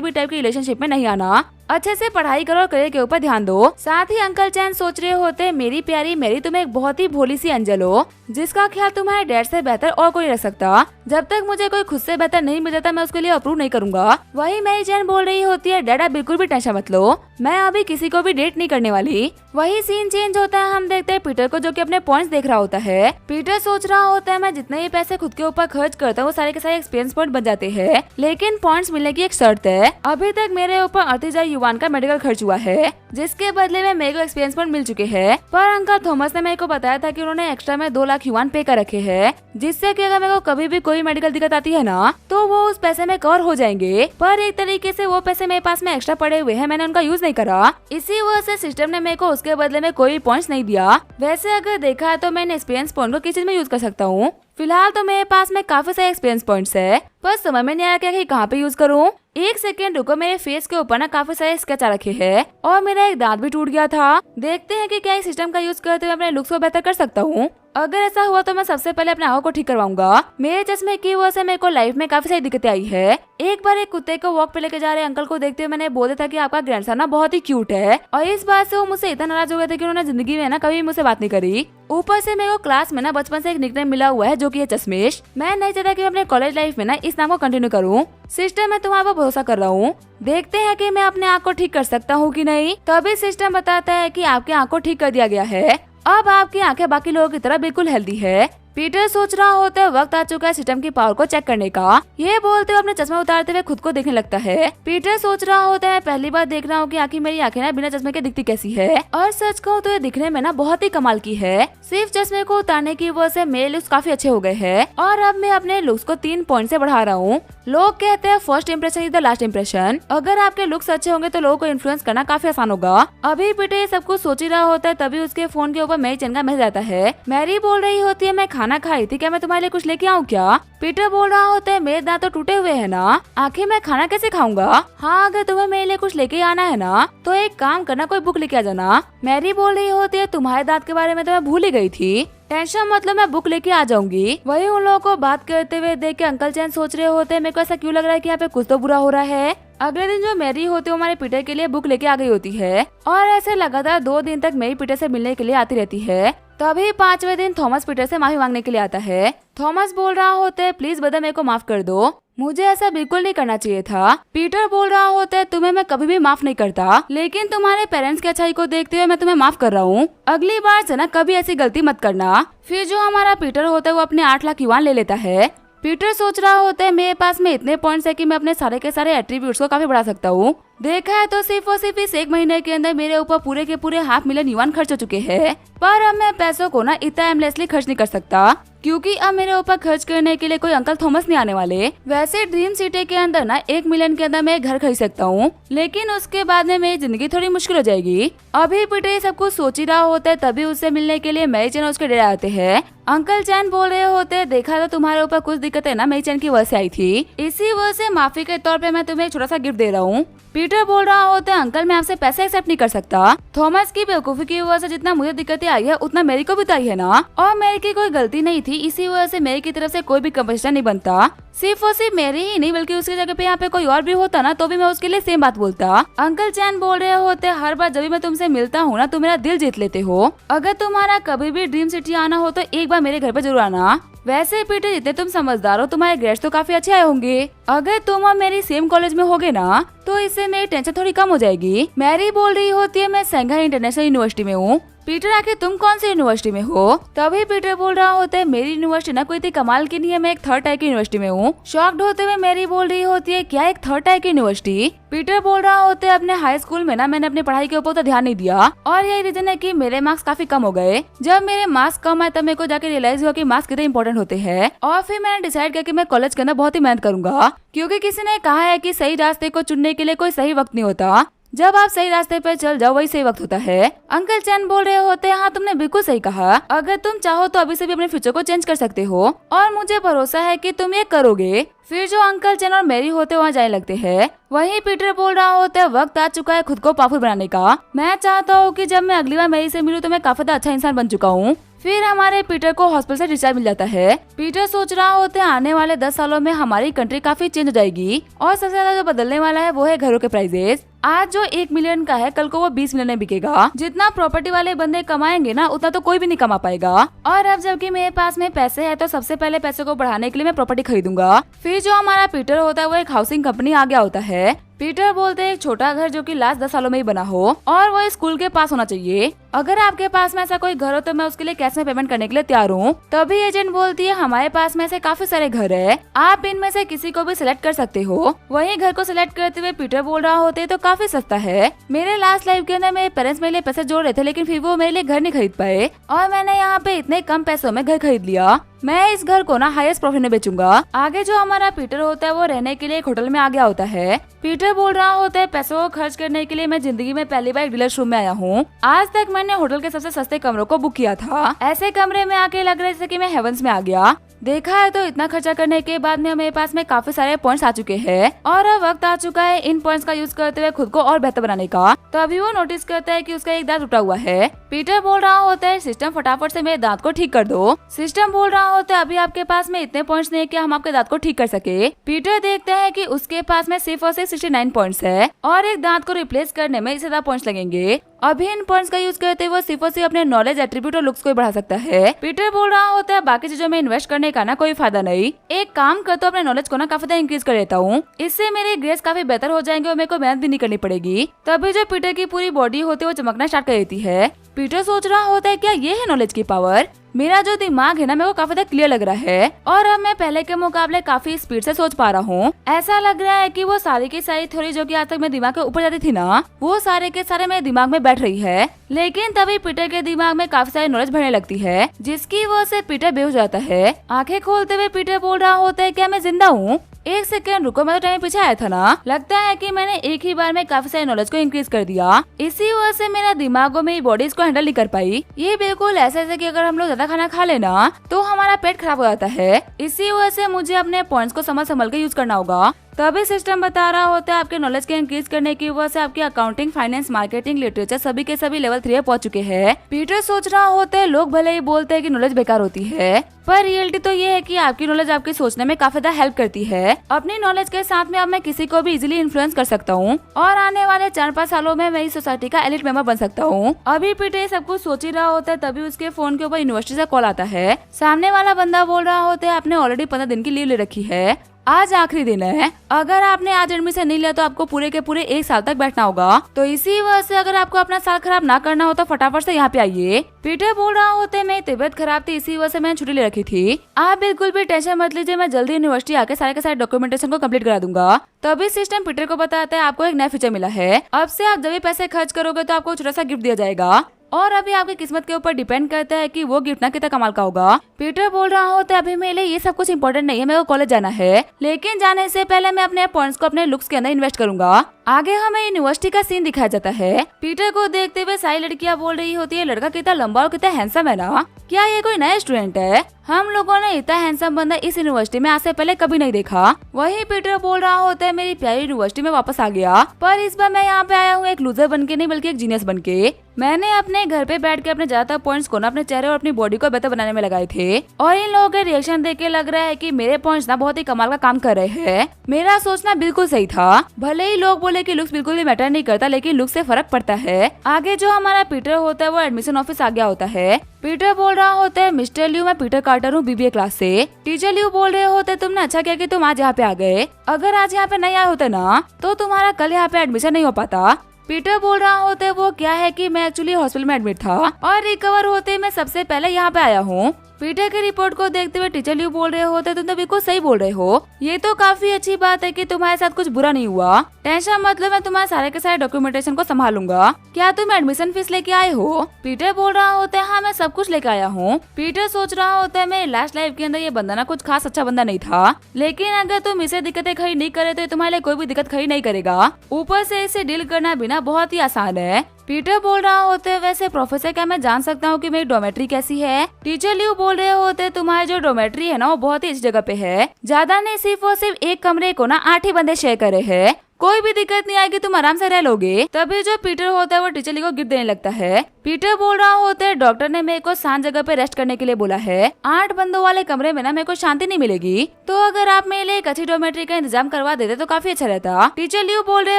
भी टाइप की रिलेशनशिप में नहीं आना। अच्छे से पढ़ाई करो और करियर के ऊपर ध्यान दो। साथ ही अंकल चैन सोच रहे होते, मेरी प्यारी मैरी, तुम एक बहुत ही भोली सी एंजल हो जिसका ख्याल तुम्हारे डैड से बेहतर और कोई रख सकता। जब तक मुझे कोई खुद से बेहतर नहीं मिल जाता मैं उसके लिए अप्रूव नहीं करूंगा। वही मैरी चैन बोल रही होती है, डैडा बिल्कुल भी टेंशन मत लो, मैं अभी किसी को भी डेट नहीं करने वाली। वही सीन चेंज होता है, हम देखते हैं पीटर को जो कि अपने पॉइंट्स देख रहा होता है। पीटर सोच रहा होता है, मैं जितने भी पैसे खुद के ऊपर खर्च करता हूँ वो सारे के सारे एक्सपीरियंस पॉइंट बन जाते हैं, लेकिन पॉइंट्स मिलने की एक शर्त है। अभी तक मेरे ऊपर 38,000 युवान का मेडिकल खर्च हुआ है, जिसके बदले में मेरे को एक्सपीरियंस पॉइंट मिल चुके हैं। पर अंकल थॉमस ने मेरे को बताया था कि उन्होंने एक्स्ट्रा में 2 लाख युवान पे कर रखे हैं, जिससे कि अगर मेरे को कभी भी कोई मेडिकल दिक्कत आती है ना तो वो उस पैसे में कवर हो जाएंगे। पर एक तरीके से वो पैसे मेरे पास में एक्स्ट्रा पड़े हुए हैं, मैंने उनका यूज नहीं करा, इसी वजह से सिस्टम ने मेरे को उसके बदले में कोई पॉइंट्स नहीं दिया। वैसे अगर देखा है तो मैंने एक्सपीरियंस पॉइंट को किस चीज में यूज कर सकता हूँ। फिलहाल तो मेरे पास में काफी सारे एक्सपीरियंस पॉइंट्स है, पर समझ में नहीं आया कि कहाँ पे यूज करूँ। एक सेकेंड रुको, मेरे फेस के ऊपर ना काफी सारे स्केच आ रखे हैं और मेरा एक दांत भी टूट गया था। देखते हैं कि क्या इस सिस्टम का यूज करते हुए अपने लुक्स को बेहतर कर सकता हूँ। अगर ऐसा हुआ तो मैं सबसे पहले अपने आंखों को ठीक करवाऊंगा। मेरे चश्मे की वजह से मेरे को लाइफ में काफी सारी दिक्कतें आई है। एक बार एक कुत्ते को वॉक पे लेके जा रहे अंकल को देखते हुए मैंने बोला था कि आपका ग्रैंडसन ना बहुत ही क्यूट है, और इस बात से वो मुझसे इतना नाराज हो गए थे कि उन्होंने जिंदगी में ना कभी मुझसे बात नहीं करी। ऊपर से मेरे को क्लास में ना बचपन से एक निकनेम मिला हुआ है जो कि है चश्मेश। मैं नहीं चाहता कि मैं अपने कॉलेज लाइफ में ना इस नाम को कंटिन्यू करूँ। सिस्टम में तुम्हारे पर भरोसा कर रहा हूँ, देखते हैं कि मैं अपने आँख को ठीक कर सकता हूँ कि नहीं। तभी सिस्टम बताता है कि आपकी आँख को ठीक कर दिया गया है, अब आपकी आंखें बाकी लोगों की तरह बिल्कुल हेल्दी है। पीटर सोच रहा होता है वक्त आ चुका है सिस्टम की पावर को चेक करने का। ये बोलते हुए अपने चश्मा उतारते हुए खुद को देखने लगता है। पीटर सोच रहा होता है, पहली बार देख रहा हूँ कि आखिर मेरी आंखें ना बिना चश्मे के दिखती कैसी है, और सच कहूँ तो ये दिखने में ना बहुत ही कमाल की है। सिर्फ चश्मे को उतारने की वजह से मेरे लुक्स काफी अच्छे हो गए हैं, और अब मैं अपने लुक्स को 3 पॉइंट से बढ़ा रहा हूँ। लोग कहते हैं first impression is the last impression. अगर आपके लुक्स अच्छे होंगे तो लोगों को इन्फ्लुएंस करना काफी आसान होगा। अभी पीटर ये सब कुछ सोच ही रहा होता है, तभी उसके फोन के ऊपर मैरी चैन का मैसेज आता है। मैरी बोल रही होती है, मैं खाना खाई थी, क्या मैं तुम्हारे लिए कुछ लेके आऊँ क्या? पीटर बोल रहा होता है, मेरे दांत तो टूटे हुए हैं ना, आखिर मैं खाना कैसे खाऊंगा? हाँ, अगर तुम्हें मेरे लिए कुछ लेके आना है ना तो एक काम करना, कोई बुक लेके आ जाना। मैरी बोल रही होती है, तुम्हारे दांत के बारे में तो मैं भूल ही गई थी, टेंशन मतलब मैं बुक लेके आ जाऊंगी। वही उन लोगों को बात करते हुए देख के अंकल चैन सोच रहे होते हैं, मेरे को ऐसा क्यों लग रहा है कि यहाँ पे कुछ तो बुरा हो रहा है। अगले दिन जो मैरी होती है हमारे पीटर के लिए बुक लेके आ गई होती है, और ऐसे लगातार 2 दिन तक मैरी पीटर से मिलने के लिए आती रहती है। तभी 5वें दिन थॉमस पीटर से माफी मांगने के लिए आता है। थॉमस बोल रहा होता है, प्लीज ब्रदर मेरे को माफ कर दो, मुझे ऐसा बिल्कुल नहीं करना चाहिए था। पीटर बोल रहा होता है, तुम्हें मैं कभी भी माफ नहीं करता, लेकिन तुम्हारे पेरेंट्स की अच्छाई को देखते हुए मैं तुम्हें माफ कर रहा हूँ। अगली बार से ना कभी ऐसी गलती मत करना। फिर जो हमारा पीटर होता है वो अपने 8 लाख युवान ले लेता है। पीटर सोच रहा होता है, मेरे पास में इतने पॉइंट्स है कि मैं अपने सारे के सारे एट्रीब्यूट्स को काफी बढ़ा सकता हूँ। देखा है तो सिर्फ और सिर्फ इस 1 महीने के अंदर मेरे ऊपर पूरे के पूरे 500 मिलियन युवान खर्च हो चुके हैं। पर अब मैं पैसों को ना इतना एमलेसली खर्च नहीं कर सकता, क्योंकि अब मेरे ऊपर खर्च करने के लिए कोई अंकल थॉमस नहीं आने वाले। वैसे ड्रीम सिटी के अंदर ना 1 मिलियन के अंदर मैं घर खरीद सकता हूँ, लेकिन उसके बाद में मेरी जिंदगी थोड़ी मुश्किल हो जाएगी। अभी पीटर ये सब कुछ सोच ही रहा होता है, तभी उससे मिलने के लिए मैरी चैन उसके डेरा आते हैं। अंकल चैन बोल रहे होते हैं, देखा तो तुम्हारे ऊपर कुछ दिक्कतें ना मैरी चैन की वजह से आई थी, इसी वजह से माफी के तौर पे मैं तुम्हें एक छोटा सा गिफ्ट दे रहा हूँ। पीटर बोल रहा होता है, अंकल मैं आपसे पैसे एक्सेप्ट नहीं कर सकता। थॉमस की बेवकूफी की वजह से जितना मुझे दिक्कतें आई है उतना मेरी को भी तो आई है ना, और मेरी की कोई गलती नहीं थी, इसी वजह से मेरी की तरफ से कोई भी कंपनसेशन नहीं बनता। सिर्फ और सिर्फ मेरी ही नहीं बल्कि उसकी जगह पे यहाँ पे कोई और भी होता ना तो भी मैं उसके लिए सेम बात बोलता। अंकल चैन बोल रहे होते, हर बार जब भी मैं तुमसे मिलता हूँ ना तुम मेरा दिल जीत लेते हो। अगर तुम्हारा कभी भी ड्रीम सिटी आना हो तो एक बार मेरे घर पे जरूर आना। वैसे पीटर जितने तुम समझदार हो, तुम्हारे ग्रेड्स तो काफी अच्छे आए होंगे। अगर तुम और मेरी सेम कॉलेज में होगे ना तो इससे मेरी टेंशन थोड़ी कम हो जाएगी। मैरी बोल रही होती है, मैं संघाई इंटरनेशनल यूनिवर्सिटी में हूँ। पीटर आखिर तुम कौन सी यूनिवर्सिटी में हो? तभी पीटर बोल रहा होता है मेरी यूनिवर्सिटी ना कोई इतनी कमाल की नहीं है, मैं एक थर्ड टायर की यूनिवर्सिटी में हूँ। शॉक्ड होते हुए मेरी बोल रही होती है क्या एक थर्ड टायर की यूनिवर्सिटी? पीटर बोल रहा होता है अपने हाई स्कूल में ना मैंने अपनी पढ़ाई के ऊपर तो ध्यान नहीं दिया और यही रीजन है कि मेरे मार्क्स काफी कम हो गए। जब मेरे मार्क्स कम आए तब मेरे को जाके रियलाइज हुआ कि मार्क्स कितने इंपॉर्टेंट होते हैं और फिर मैंने डिसाइड किया कि मैं कॉलेज के अंदर बहुत ही मेहनत करूंगा, क्योंकि किसी ने कहा है कि सही रास्ते को चुनने के लिए कोई सही वक्त नहीं होता, जब आप सही रास्ते पे चल जाओ वही सही वक्त होता है। अंकल चैन बोल रहे होते हैं हाँ तुमने बिल्कुल सही कहा, अगर तुम चाहो तो अभी से भी अपने फ्यूचर को चेंज कर सकते हो और मुझे भरोसा है कि तुम ये करोगे। फिर जो अंकल चैन और मैरी होते वहाँ जाने लगते हैं। वहीं पीटर बोल रहा होता है वक्त आ चुका है खुद को पावरफुल बनाने का। मैं चाहता हूँ कि जब मैं अगली बार मैरी से मिलूं तो मैं काफी अच्छा इंसान बन चुका हूँ। फिर हमारे पीटर को हॉस्पिटल से डिस्चार्ज मिल जाता है। पीटर सोच रहा होता है आने वाले 10 सालों में हमारी कंट्री काफी चेंज हो जाएगी और सबसे ज्यादा जो बदलने वाला है वो है घरों के प्राइजेस। आज जो 1 मिलियन का है कल को वो 20 मिलियन में बिकेगा। जितना प्रॉपर्टी वाले बंदे कमाएंगे ना उतना तो कोई भी नहीं कमा पाएगा। और अब जबकि मेरे पास में पैसे है तो सबसे पहले पैसे को बढ़ाने के लिए मैं प्रॉपर्टी खरीदूंगा। फिर जो हमारा पीटर होता है वो एक हाउसिंग कंपनी आ गया होता है। पीटर बोलते हैं एक छोटा घर जो कि लास्ट 10 सालों में ही बना हो और वो स्कूल के पास होना चाहिए। अगर आपके पास में ऐसा कोई घर हो तो मैं उसके लिए कैश में पेमेंट करने के लिए तैयार हूँ। तभी एजेंट बोलती है हमारे पास में ऐसे काफी सारे घर है, आप इनमें से किसी को भी सिलेक्ट कर सकते हो। वही घर को सिलेक्ट करते हुए पीटर बोल रहा होते तो काफी सस्ता है। मेरे लास्ट लाइफ के अंदर मेरे पेरेंट्स मेरे लिए पैसे जोड़ रहे थे लेकिन फिर वो मेरे लिए घर नहीं खरीद पाए और मैंने यहाँ पे इतने कम पैसों में घर खरीद लिया। मैं इस घर को ना हाईएस्ट प्रॉफिट में बेचूंगा। आगे जो हमारा पीटर होता है वो रहने के लिए एक होटल में आ गया होता है। पीटर बोल रहा होता है पैसों को खर्च करने के लिए मैं जिंदगी में पहली बार एक डीलक्स रूम में आया हूँ। आज तक मैंने होटल के सबसे सस्ते कमरों को बुक किया था। ऐसे कमरे में आके लग रहा है जैसे कि मैं हेवंस में आ गया। देखा है तो इतना खर्चा करने के बाद में मेरे पास में काफी सारे पॉइंट्स आ चुके हैं और अब वक्त आ चुका है इन पॉइंट्स का यूज करते हुए खुद को और बेहतर बनाने का। तो अभी वो नोटिस करता है कि उसका एक दांत टूटा हुआ है। पीटर बोल रहा होता है सिस्टम फटाफट से मेरे दांत को ठीक कर दो। सिस्टम बोल रहा होता है अभी आपके पास में इतने पॉइंट्स नहीं कि हम आपके दांत को ठीक कर सके। पीटर देखते हैं कि उसके पास में सिर्फ और सिर्फ 69 पॉइंट्स है और एक दांत को रिप्लेस करने में इससे ज्यादा पॉइंट्स लगेंगे। अभी इन पॉइंट्स का यूज करते हुए सिर्फ और सिर्फ अपने नॉलेज, एट्रीब्यूट और लुक्स को बढ़ा सकता है। पीटर बोल रहा होता है बाकी चीजों में इन्वेस्ट करने का ना कोई फायदा नहीं। एक काम कर तो अपने नॉलेज को ना काफी ज्यादा इंक्रीज कर देता हूँ, इससे मेरे ग्रेड्स काफी बेहतर हो जाएंगे और मेरे को मेहनत भी नहीं करनी पड़ेगी। तभी जो पीटर की पूरी बॉडी होती है वो चमकना स्टार्ट कर देती है। पीटर सोच रहा होता है क्या ये है नॉलेज की पावर? मेरा जो दिमाग है ना मेरे को काफी ज्यादा क्लियर लग रहा है और अब मैं पहले के मुकाबले काफी स्पीड से सोच पा रहा हूँ। ऐसा लग रहा है कि वो सारी की सारी थ्योरी जो कि आज तक मेरे दिमाग के ऊपर जाती थी ना वो सारे के सारे मेरे दिमाग में बैठ रही है। लेकिन तभी पीटर के दिमाग में काफी सारी नॉलेज भरने लगती है जिसकी वजह से पीटर बेहोश जाता है। आंखें खोलते हुए पीटर बोल रहा होता है क्या मैं जिंदा हूँ? एक सेकंड रुको, मैं तो टाइम पीछे आया था ना। लगता है कि मैंने एक ही बार में काफी सारी नॉलेज को इंक्रीज कर दिया, इसी वजह से मेरा दिमाग और मेरी बॉडी इसको हैंडल नहीं कर पाई। ये बिल्कुल ऐसे कि अगर हम लोग ज्यादा खाना खा लेना तो हमारा पेट खराब हो जाता है। इसी वजह से मुझे अपने पॉइंट्स को संभल के यूज करना होगा। तभी सिस्टम बता रहा होता है आपके नॉलेज के इंक्रीज करने की वजह से आपकी अकाउंटिंग, फाइनेंस, मार्केटिंग, लिटरेचर सभी के सभी लेवल 3 पहुंच चुके हैं। पीटर सोच रहा होता है लोग भले ही बोलते हैं कि नॉलेज बेकार होती है पर रियलिटी तो ये है कि आपकी नॉलेज आपके सोचने में काफी ज्यादा हेल्प करती है। अपनी नॉलेज के साथ में अब मैं किसी को भी इजीली इन्फ्लुएंस कर सकता हूँ और आने वाले 4-5 सालों में मैं इस सोसाइटी का एलिट मेंबर बन सकता हूँ। अभी पीटर सब कुछ सोच ही रहा होता है तभी उसके फोन के ऊपर यूनिवर्सिटी से कॉल आता है। सामने वाला बंदा बोल रहा होता है आपने ऑलरेडी 15 दिन की लीव ले रखी है, आज आखिरी दिन है। अगर आपने आज एडमिशन नहीं लिया तो आपको पूरे के पूरे 1 साल तक बैठना होगा। तो इसी वजह से अगर आपको अपना साल खराब ना करना हो तो फटाफट से यहाँ पे आइए। पीटर बोल रहा होता है मेरी तबीयत खराब थी इसी वजह से मैंने छुट्टी ले रखी थी। आप बिल्कुल भी टेंशन मत लीजिए, मैं जल्दी यूनिवर्सिटी आके सारे के सारे डॉक्यूमेंटेशन को कंप्लीट करा दूंगा। तभी सिस्टम पीटर को बताता है आपको एक नया फीचर मिला है, अब से आप जब भी पैसे खर्च करोगे तो आपको छोटा सा गिफ्ट दिया जाएगा और अभी आपकी किस्मत के ऊपर डिपेंड करता है कि वो गिफ्ट ना कितना कमाल का होगा। पीटर बोल रहा होता है अभी मेरे लिए ये सब कुछ इम्पोर्टेंट नहीं है, मेरे को कॉलेज जाना है, लेकिन जाने से पहले मैं अपने पॉइंट्स को अपने लुक्स के अंदर इन्वेस्ट करूंगा। आगे हमें यूनिवर्सिटी का सीन दिखाया जाता है। पीटर को देखते हुए सारी लड़कियां बोल रही होती है लड़का कितना लंबा और कितना हैंडसम है ना, क्या ये कोई नया स्टूडेंट है? हम लोगों ने इतना हैंडसम बंदा इस यूनिवर्सिटी में आज से पहले कभी नहीं देखा। वही पीटर बोल रहा होता है मेरी प्यारी यूनिवर्सिटी में वापस आ गया, पर इस बार मैं यहाँ पे आया हूँ एक लूजर बन के नहीं बल्कि एक जीनियस बन के। मैंने अपने घर पे बैठ के अपने ज्यादातर पॉइंट्स को ना अपने चेहरे और अपनी बॉडी को बेहतर बनाने में लगाए थे और इन लोगों के रिएक्शन देख के लग रहा है कि मेरे पॉइंट्स ना बहुत ही कमाल का काम कर रहे हैं। मेरा सोचना बिल्कुल सही था, भले ही लोग बोले कि लुक्स बिल्कुल भी मैटर नहीं करता लेकिन लुक से फर्क पड़ता है। आगे जो हमारा पीटर होता है वो एडमिशन ऑफिस आ गया होता है। पीटर बोल रहा होता है मिस्टर ल्यू मैं पीटर कार्टर हूँ बीबीए क्लास से। टीचर ल्यू बोल रहे होते तुमने अच्छा किया कि तुम आज यहाँ पे आ गए, अगर आज यहाँ पे नहीं आए होते ना तो तुम्हारा कल यहाँ पे एडमिशन नहीं हो पाता। पीटर बोल रहा होता है वो क्या है कि मैं एक्चुअली हॉस्पिटल में एडमिट था और रिकवर होते मैं सबसे पहले यहाँ पे आया हूँ। पीटर की रिपोर्ट को देखते हुए टीचर ल्यू बोल रहे होते तुम तो बिल्कुल सही बोल रहे हो। ये तो काफी अच्छी बात है कि तुम्हारे साथ कुछ बुरा नहीं हुआ। टेंशन मतलब मैं तुम्हारे सारे के सारे डॉक्यूमेंटेशन को संभालूंगा। क्या तुम एडमिशन फीस लेके आए हो? पीटर बोल रहा होता है हाँ मैं सब कुछ लेके आया हूँ। पीटर सोच रहा होता है मेरी लास्ट लाइफ के अंदर ये बंदा ना कुछ खास अच्छा बंदा नहीं था, लेकिन अगर तुम इसे दिक्कतें खड़ी नहीं करे तो तुम्हारे लिए कोई भी दिक्कत खड़ी नहीं करेगा। ऊपर से इसे डील करना भी ना बहुत ही आसान है। पीटर बोल रहा होते है वैसे प्रोफेसर क्या मैं जान सकता हूँ कि मेरी डोमेट्री कैसी है? टीचर ल्यू बोल रहे होते तुम्हारी जो डोमेट्री है ना वो बहुत ही अच्छी जगह पे है। ज्यादा नहीं सिर्फ और सिर्फ एक कमरे को ना 8 ही बंदे शेयर करे हैं। कोई भी दिक्कत नहीं आएगी, तुम आराम से रह लोगे। तभी जो पीटर होता है वो टीचर ल्यू को गिफ्ट देने लगता है। पीटर बोल रहा होता है डॉक्टर ने मेरे को शांत जगह पे रेस्ट करने के लिए बोला है। 8 बंदों वाले कमरे में ना मेरे को शांति नहीं मिलेगी, तो अगर आप मेरे लिए एक अच्छी डोमेट्री का इंतजाम करवा देते तो काफी अच्छा रहता। टीचर ल्यू बोल रहे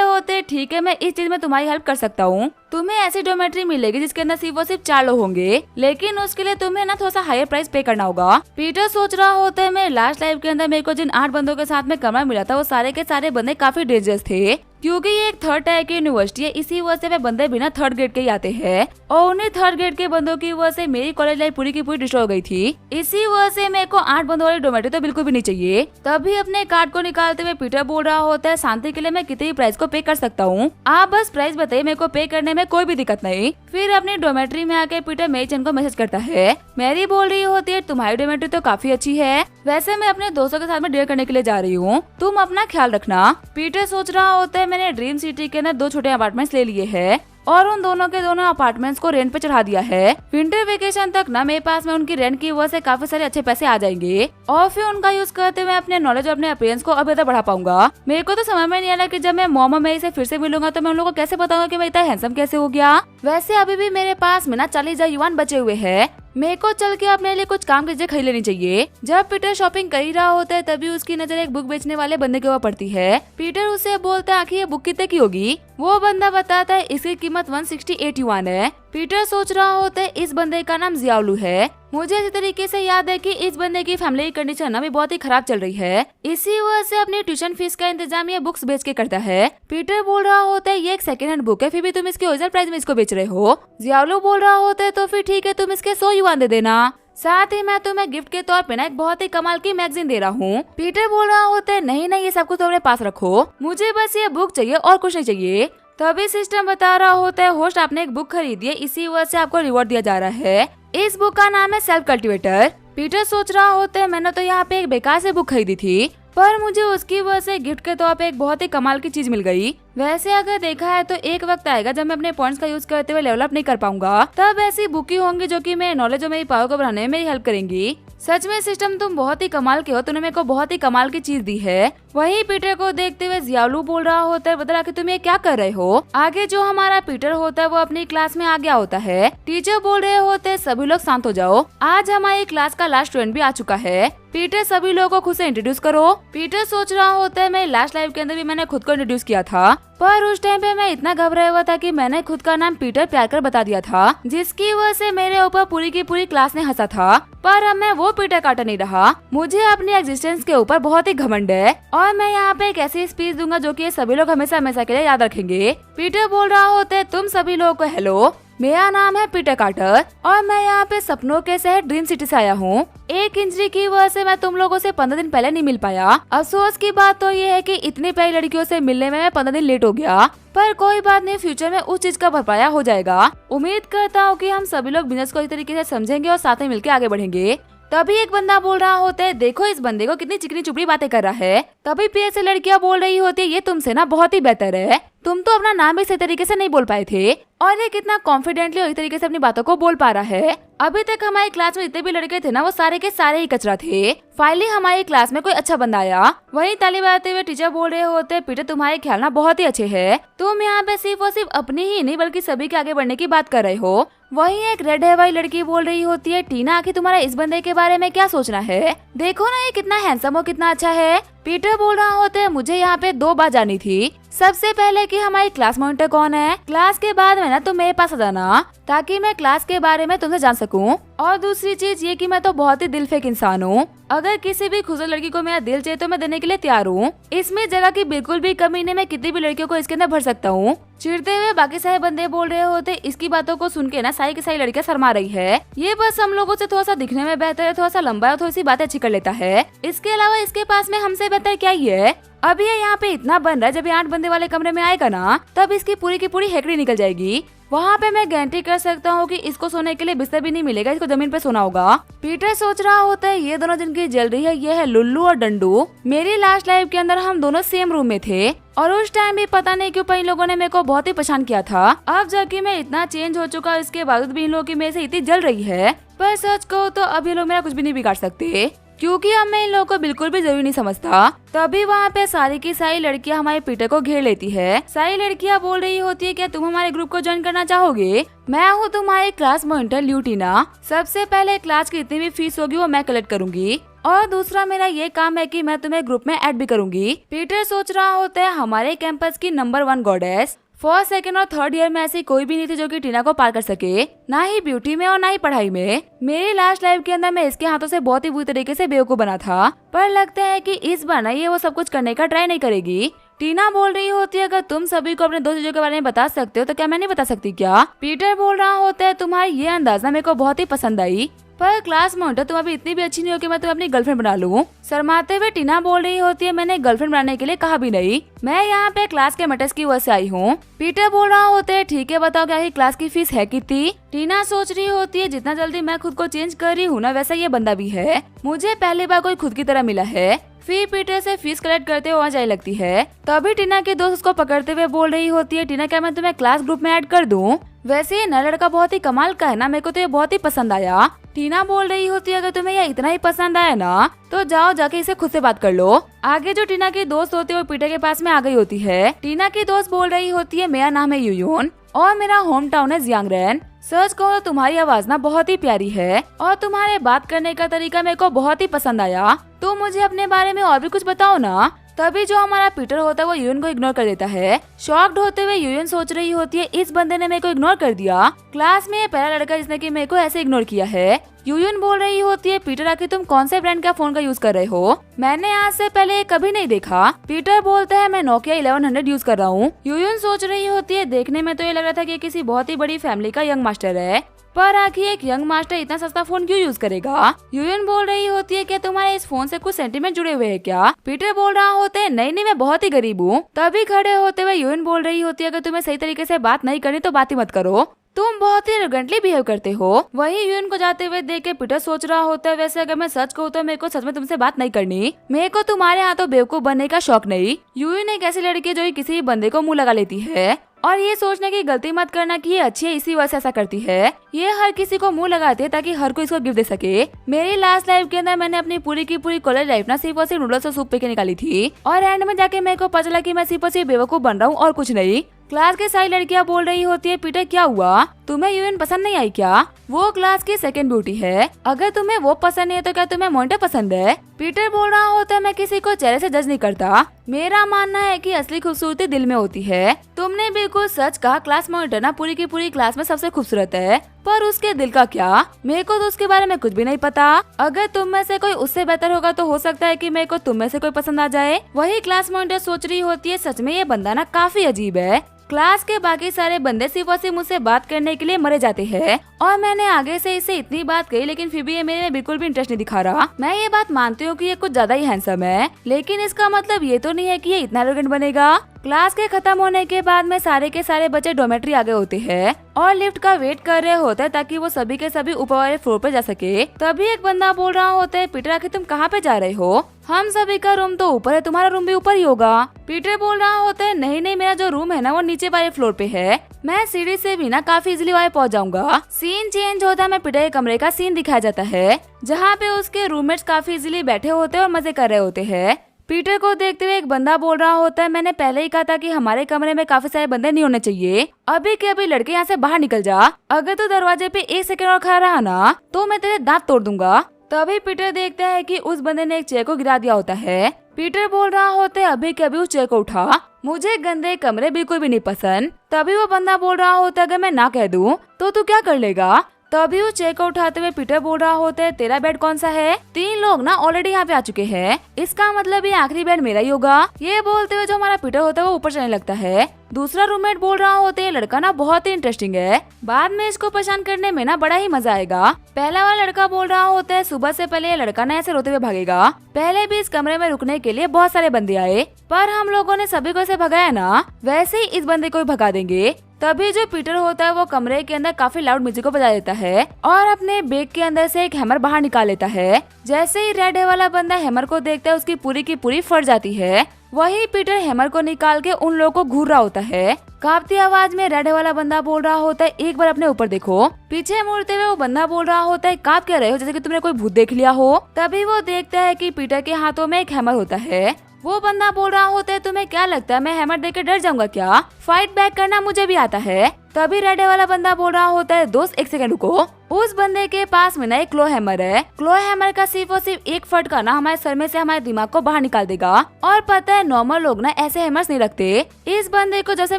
होते ठीक है मैं इस चीज में तुम्हारी हेल्प कर सकता हूँ। तुम्हें ऐसी डोमेट्री मिलेगी जिसके अंदर सिर्फ 4 लोग होंगे, लेकिन उसके लिए तुम्हें ना थोड़ा सा हायर प्राइस पे करना होगा। पीटर सोच रहा होता है मेरे लास्ट लाइफ के अंदर मेरे को जिन 8 बंदों के साथ में कमरा मिला था वो सारे के सारे बंदे काफी डेंजरस थे, क्योंकि ये एक 3rd टायर की यूनिवर्सिटी है। इसी वजह से बंदे बिना 3rd ग्रेड के ही आते हैं और उन्हीं 3rd ग्रेड के बंदों की वजह से मेरी कॉलेज लाइफ पूरी की पूरी डिस्ट्रॉय हो गई थी। इसी वजह से मेरे को 8 बंदों वाली डोमेट्री तो बिल्कुल भी नहीं चाहिए। तभी अपने कार्ड को निकालते हुए पीटर बोल रहा होता है शांति के लिए मैं कितनी प्राइस को पे कर सकता हूँ, आप बस प्राइस बताइए, मेरे को पे करने में कोई भी दिक्कत नहीं। फिर अपनी डोमेट्री में आके पीटर मेरी चैन को मैसेज करता है। मैरी बोल रही होती है तुम्हारी डोमेट्री तो काफी अच्छी है, वैसे मैं अपने दोस्तों के साथ में डिनर करने के लिए जा रही हूँ, तुम अपना ख्याल रखना। पीटर सोच रहा होता है मैंने ड्रीम सिटी के अंदर 2 छोटे अपार्टमेंट्स ले लिए हैं और उन दोनों के दोनों अपार्टमेंट्स को रेंट पे चढ़ा दिया है। विंटर वेकेशन तक ना मेरे पास में उनकी रेंट की वजह से काफी सारे अच्छे पैसे आ जाएंगे और फिर उनका यूज करते हुए अपने नॉलेज और अपने अपीयरेंस को अब बेहतर बढ़ा पाऊंगा। मेरे को तो समझ में नहीं आ रहा कि जब मैं मॉम में इसे फिर से मिलूंगा तो मैं उन लोगों को कैसे बताऊंगा कि मैं इतना हैंडसम कैसे हो गया। वैसे अभी भी मेरे पास में ना 40,000 युआन बचे हुए हैं, मेरे को चल के अपने लिए कुछ काम की चीजें खरीद लेनी चाहिए। जब पीटर शॉपिंग कर ही रहा होता है तभी उसकी नजर एक बुक बेचने वाले बंदे के ऊपर पड़ती है। पीटर उसे बोलता है आखिर ये बुक कितने की होगी? वो बंदा बताता है इसकी कीमत 168 युआन है। पीटर सोच रहा होता है इस बंदे का नाम जियालू है। मुझे इसी तरीके से याद है कि इस बंदे की फैमिली की कंडीशन ना भी बहुत ही खराब चल रही है, इसी वजह से अपनी ट्यूशन फीस का इंतजाम ये बुक्स बेच के करता है। पीटर बोल रहा होता है ये एक सेकंड हैंड बुक है, फिर भी तुम इसके ओरिजिनल प्राइस में इसको बेच रहे हो। जियालू बोल रहा होता है तो फिर ठीक है तुम इसके 100 युआन दे देना, साथ ही मैं तुम्हें गिफ्ट के तौर पे ना एक बहुत ही कमाल की मैगजीन दे रहा हूँ। पीटर बोल रहा होता है नहीं नहीं ये सब कुछ तुम्हारे पास रखो, मुझे बस ये बुक चाहिए और कुछ नहीं चाहिए। तभी सिस्टम बता रहा होता है होस्ट आपने एक बुक खरीदी है, इसी वजह से आपको रिवॉर्ड दिया जा रहा है। इस बुक का नाम है सेल्फ कल्टिवेटर। पीटर सोच रहा होता है मैंने तो यहाँ पे एक बेकार से बुक खरीदी थी, पर मुझे उसकी वजह से गिफ्ट के तौर पे एक बहुत ही कमाल की चीज मिल गई। वैसे अगर देखा है तो एक वक्त आएगा जब मैं अपने पॉइंट्स का यूज करते हुए डेवलप नहीं कर पाऊंगा, तब ऐसी बुक ही होंगी जो कि मेरे नॉलेज और मेरी पावर को बढ़ाने में मेरी हेल्प करेंगी। सच में सिस्टम तुम बहुत ही कमाल के हो, तुमने मेरे को बहुत ही कमाल की चीज दी है। वहीं पीटर को देखते हुए जियालू बोल रहा होता है बता कि तुम ये क्या कर रहे हो? आगे जो हमारा पीटर होता है वो अपनी क्लास में आ गया होता है। टीचर बोल रहे होते हैं सभी लोग शांत हो जाओ, आज हमारी क्लास का लास्ट स्टूडेंट भी आ चुका है। पीटर सभी लोगों को खुद से इंट्रोड्यूस करो। पीटर सोच रहा होता है मेरी लास्ट लाइफ के अंदर भी मैंने खुद को इंट्रोड्यूस किया था, पर उस टाइम पे मैं इतना घबराया हुआ था कि मैंने खुद का नाम पीटर प्यार कर बता दिया था, जिसकी वजह से मेरे ऊपर पूरी की पूरी क्लास ने हंसा था। पर अब मैं वो पीटर कार्टर नहीं रहा, मुझे अपनी एग्जिस्टेंस के ऊपर बहुत ही घमंड है और मैं यहाँ पे एक ऐसी स्पीच दूंगा जो कि सभी लोग हमेशा हमेशा के लिए याद रखेंगे। पीटर बोल रहा होता है तुम सभी लोगों को हेलो, मेरा नाम है पीटर कार्टर और मैं यहाँ पे सपनों के शहर ड्रीम सिटी से आया हूँ। एक इंजरी की वजह से मैं तुम लोगों से 15 दिन पहले नहीं मिल पाया। अफसोस की बात तो ये है कि इतनी प्यारी लड़कियों से मिलने में मैं 15 दिन लेट हो गया, पर कोई बात नहीं, फ्यूचर में उस चीज का भरपाया हो जाएगा। उम्मीद करता हूँ कि हम सभी लोग बिजनेस को इस तरीके से समझेंगे और साथ में मिलकर आगे बढ़ेंगे। तभी एक बंदा बोल रहा होता है देखो इस बंदे को कितनी चिकनी चुपड़ी बातें कर रहा है। तभी पीछे से लड़कियां बोल रही होती है ये तुमसे ना बहुत ही बेहतर है, तुम तो अपना नाम भी सही तरीके से नहीं बोल पाए थे और ये कितना कॉन्फिडेंटली और इस तरीके से अपनी बातों को बोल पा रहा है। अभी तक हमारी क्लास में जितने भी लड़के थे ना वो सारे के सारे ही कचरा थे। फाइनली हमारी क्लास में कोई अच्छा बंदा आया। वहीं ताली बजाते हुए टीचर बोल रहे होते पीटर तुम्हारे ख्याल ना बहुत ही अच्छे है, तुम यहाँ पे सिर्फ और सिर्फ अपनी ही नहीं बल्कि सभी के आगे बढ़ने की बात कर रहे हो। वहीं एक रेड हेयर वाली लड़की बोल रही होती है टीना आखिर तुम्हारा इस बंदे के बारे में क्या सोचना है? देखो ना ये कितना हैंडसम और कितना अच्छा है। पीटर बोल रहा होता है मुझे यहाँ पे 2 बार जानी थी, सबसे पहले कि हमारी क्लास मॉनिटर कौन है, क्लास के बाद में ना तुम मेरे पास आ जाना ताकि मैं क्लास के बारे में तुमसे जान सकूं। और दूसरी चीज ये कि मैं तो बहुत ही दिल फेक इंसान हूँ। अगर किसी भी खूबसूरत लड़की को मेरा दिल चाहिए तो मैं देने के लिए तैयार हूँ। इसमें जगह की बिल्कुल भी कमी नहीं, मैं कितनी भी लड़कियों को इसके अंदर भर सकता हूँ। चिढ़ते हुए बाकी सारे बंदे बोल रहे होते, इसकी बातों को सुन के ना सारी की सारी लड़कियां शर्मा रही है। ये बस हम लोगों से थोड़ा सा दिखने में बेहतर है, थोड़ा सा लंबा है, थोड़ी सी बातें अच्छी कर लेता है। इसके अलावा इसके पास में हमसे बेहतर क्या ही है। अभी ये यहाँ पे इतना बन रहा है, जब ये 8 बंदे वाले कमरे में आएगा ना तब इसकी पूरी की पूरी हेकड़ी निकल जाएगी। वहाँ पे मैं गारंटी कर सकता हूँ कि इसको सोने के लिए बिस्तर भी नहीं मिलेगा, इसको जमीन पे सोना होगा। पीटर सोच रहा होता है ये दोनों जिनकी जल रही है ये है लुल्लू और डंडू। मेरी लास्ट लाइफ के अंदर हम दोनों सेम रूम में थे और उस टाइम भी पता नहीं क्यों इन लोगों ने मेरे को बहुत ही परेशान किया था। अब जबकि मैं इतना चेंज हो चुका, इसके बावजूद भी इन लोगों की मेरे से इतनी जल रही है। पर सच कहो तो अब ये लोग मेरा कुछ भी नहीं बिगाड़ सकते, क्योंकि अब मैं इन लोगों को बिल्कुल भी जरूरी नहीं समझता। तभी वहाँ पे सारी की सारी लड़कियाँ हमारे पीटर को घेर लेती है। सारी लड़कियाँ बोल रही होती है क्या तुम हमारे ग्रुप को ज्वाइन करना चाहोगे? मैं हूँ तुम्हारी क्लास मॉनिटर ल्यूटीना। सबसे पहले क्लास की जितनी भी फीस होगी वो मैं कलेक्ट करूंगी और दूसरा मेरा ये काम है कि मैं तुम्हें ग्रुप में ऐड भी करूंगी। पीटर सोच रहा होता है हमारे कैंपस की नंबर 1 गॉडेस। फर्स्ट, सेकंड और थर्ड ईयर में ऐसी कोई भी नहीं थी जो कि टीना को पार कर सके, ना ही ब्यूटी में और ना ही पढ़ाई में। मेरी लास्ट लाइफ के अंदर मैं इसके हाथों से बहुत ही बुरी तरीके से बेवकूफ बना था, पर लगता है कि इस बार ना ये वो सब कुछ करने का ट्राई नहीं करेगी। टीना बोल रही होती है अगर तुम सभी को अपने 2 चीजों के बारे में बता सकते हो तो क्या मैं नहीं बता सकती क्या? पीटर बोल रहा होता है तुम्हारी ये अंदाजा मेरे को बहुत ही पसंद आई, पर क्लास मॉनिटर तुम अभी इतनी भी अच्छी नहीं हो कि मैं तुम्हें अपनी गर्लफ्रेंड बना लूं। शर्माते हुए टीना बोल रही होती है मैंने गर्लफ्रेंड बनाने के लिए कहा भी नहीं, मैं यहाँ पे क्लास के मैटर्स की वजह से आई हूँ। पीटर बोल रहा होता है ठीक है बताओ क्या क्लास की फीस है कितनी? टीना सोच रही होती है जितना जल्दी मैं खुद को चेंज कर रही हूँ ना वैसा ये बंदा भी है, मुझे पहली बार कोई खुद की तरह मिला है। फिर पीटर से फीस कलेक्ट करते हुए जाने लगती है। तभी टीना के दोस्त उसको पकड़ते हुए बोल रही होती है टीना क्या मैं तुम्हें क्लास ग्रुप में ऐड कर दूं? वैसे ये नया लड़का बहुत ही कमाल का है ना, मेरे को तो ये बहुत ही पसंद आया। टीना बोल रही होती है अगर तुम्हें ये इतना ही पसंद आया ना तो जाओ जाके इसे खुद से बात कर लो। आगे जो टीना की दोस्त होती है वो पीटर के पास में आ गई होती है। टीना की दोस्त बोल रही होती है मेरा नाम है यूयोन और मेरा होम टाउन है जियांगरेन। सच कहो तो तुम्हारी आवाज ना बहुत ही प्यारी है और तुम्हारे बात करने का तरीका मेरे को बहुत ही पसंद आया। तो मुझे अपने बारे में और भी कुछ बताओ ना। तभी जो हमारा पीटर होता है वो यूएन को इग्नोर कर देता है। शॉक्ड होते हुए यूएन सोच रही होती है इस बंदे ने मेरे को इग्नोर कर दिया, क्लास में ये पहला लड़का जिसने कि मेरे को ऐसे इग्नोर किया है। यूएन बोल रही होती है पीटर आखिर तुम कौन से ब्रांड का फोन का यूज कर रहे हो? मैंने आज से पहले कभी नहीं देखा। पीटर बोलता है मैं नोकिया 1100 यूज कर रहा हूँ। यूएन सोच रही होती है देखने में तो ये लग रहा था कि किसी बहुत ही बड़ी फैमिली का यंग मास्टर है, पर आखिर एक यंग मास्टर इतना सस्ता फोन क्यों यूज करेगा? यूएन बोल रही होती है क्या तुम्हारे इस फोन से कुछ सेंटीमेंट जुड़े हुए हैं क्या? पीटर बोल रहा होता है नहीं नहीं मैं बहुत ही गरीब हूँ। तभी खड़े होते हुए यूएन बोल रही होती है अगर तुम्हें सही तरीके से बात नहीं करनी तो बात ही मत करो, तुम बहुत ही एरोगेंटली बिहेव करते हो। वही यूएन को जाते हुए देख के पीटर सोच रहा होता है वैसे अगर मैं सच कहूँ तो मेरे को सच में तुमसे बात नहीं करनी, मेरे को तुम्हारे हाथों बेवकूफ बनने का शौक नहीं। यूएन एक ऐसी लड़की है जो किसी भी बंदे को मुंह लगा लेती है और ये सोचने की गलती मत करना कि ये अच्छी है इसी वजह से ऐसा करती है। ये हर किसी को मुंह लगाती है ताकि हर कोई इसको गिफ्ट दे सके। मेरी लास्ट लाइफ के अंदर मैंने अपनी पूरी की पूरी कॉलेज लाइफ ना सिर्फ और सिर्फ नूडल्स और सूप पे के निकाली थी और एंड में जाके मेरे को पता चला कि मैं सिर्फ और सिर्फ बेवकूफ बन रहा हूँ और कुछ नहीं। क्लास के सारी लड़कियां बोल रही होती है पीटर क्या हुआ, तुम्हें यूएन पसंद नहीं आई क्या? वो क्लास की सेकंड ब्यूटी है, अगर तुम्हें वो पसंद नहीं है तो क्या तुम्हें मॉनिटर पसंद है? पीटर बोल रहा होता है मैं किसी को चेहरे से जज नहीं करता, मेरा मानना है कि असली खूबसूरती दिल में होती है। तुमने बिल्कुल सच कहा, क्लास मॉनिटर ना पूरी की पूरी क्लास में सबसे खूबसूरत है, पर उसके दिल का क्या? मेरे को तो उसके बारे में कुछ भी नहीं पता। अगर तुम में से कोई उससे बेहतर होगा तो हो सकता है कि मेरे को तुम में से कोई पसंद आ जाए। वही क्लास मॉनिटर सोच रही होती है सच में ये बंदा ना काफी अजीब है। क्लास के बाकी सारे बंदे सिर्फ और सिर्फ मुझसे बात करने के लिए मरे जाते हैं और मैंने आगे से इससे इतनी बात कही लेकिन फिर भी ये मेरे में बिल्कुल भी इंटरेस्ट नहीं दिखा रहा। मैं ये बात मानती हूँ कि ये कुछ ज्यादा ही हैंडसम है, लेकिन इसका मतलब ये तो नहीं है कि ये इतना एरोगेंट बनेगा। क्लास के खत्म होने के बाद में सारे के सारे बच्चे डॉर्मेट्री आ गए होते हैं और लिफ्ट का वेट कर रहे होते हैं ताकि वो सभी के सभी ऊपर वाले फ्लोर पे जा सके। तभी एक बंदा बोल रहा होता है पीटर आखिर तुम कहाँ पे जा रहे हो? हम सभी का रूम तो ऊपर है, तुम्हारा रूम भी ऊपर ही होगा। पीटर बोल रहा होता है नहीं नहीं मेरा जो रूम है ना वो नीचे वाले फ्लोर पे है, मैं सीढ़ी से भी ना काफी इजीली वहाँ पहुँच जाऊंगा। सीन चेंज होता है, मैं पीटर के कमरे का सीन दिखाया जाता है जहाँ पे उसके रूममेट्स काफी इजीली बैठे होते हैं और मजे कर रहे होते हैं। पीटर को देखते हुए एक बंदा बोल रहा होता है मैंने पहले ही कहा था कि हमारे कमरे में काफी सारे बंदे नहीं होने चाहिए, अभी के अभी लड़के यहाँ से बाहर निकल जा, अगर तू दरवाजे पे 1 सेकंड और खड़ा रहा ना तो मैं तेरे दांत तोड़ दूंगा। तभी पीटर देखता है कि उस बंदे ने एक चेयर को गिरा दिया होता है। पीटर बोल रहा होता है अभी के अभी उस चेयर को उठा, मुझे गंदे कमरे बिल्कुल भी नहीं पसंद। तभी वो बंदा बोल रहा होता है अगर मैं ना कह दूं तो तू क्या कर लेगा। तभी उस चेयर को उठाते हुए पीटर बोल रहा होता है तेरा बेड कौन सा है, 3 लोग ना ऑलरेडी यहाँ पे आ चुके हैं, इसका मतलब ये आखिरी बेड मेरा ही होगा। ये बोलते हुए जो हमारा पीटर होता है वो ऊपर चढ़ने लगता है। दूसरा रूममेट बोल रहा होता है लड़का ना बहुत ही इंटरेस्टिंग है, बाद में इसको पहचान करने में ना बड़ा ही मजा आएगा। पहला वाला लड़का बोल रहा होता है सुबह से पहले ये लड़का ना ऐसे रोते हुए भागेगा, पहले भी इस कमरे में रुकने के लिए बहुत सारे बंदे आए पर हम लोगों ने सभी को ऐसे भगाया ना, वैसे ही इस बंदे को भी भगा देंगे। तभी जो पीटर होता है वो कमरे के अंदर काफी लाउड म्यूजिक को बजा देता है और अपने बैग के अंदर से एक हैमर बाहर निकाल लेता है। जैसे ही रेड है वाला बंदा हैमर को देखता है उसकी पूरी की पूरी फट जाती है। वही पीटर हैमर को निकाल के उन लोगों को घूर रहा होता है। कांपती आवाज में रेड वाला बंदा बोल रहा होता है एक बार अपने ऊपर देखो। पीछे मुड़ते हुए वो बंदा बोल रहा होता है कांप क्या रहे हो, जैसे कि तुमने कोई भूत देख लिया हो। तभी वो देखता है कि पीटर के हाथों में एक हैमर होता है। वो बंदा बोल रहा होता है तुम्हें क्या लगता है मैं हैमर देख के डर जाऊंगा क्या, फाइट बैक करना मुझे भी आता है। तभी रेड वाला बंदा बोल रहा होता है दोस्त एक सेकंड रुको। उस बंदे के पास में ना एक क्लो हैमर है, क्लो हैमर का सिर्फ और सिर्फ एक फटका ना हमारे सर में से हमारे दिमाग को बाहर निकाल देगा। और पता है नॉर्मल लोग ना ऐसे हैमर्स नहीं रखते। इस बंदे को जैसे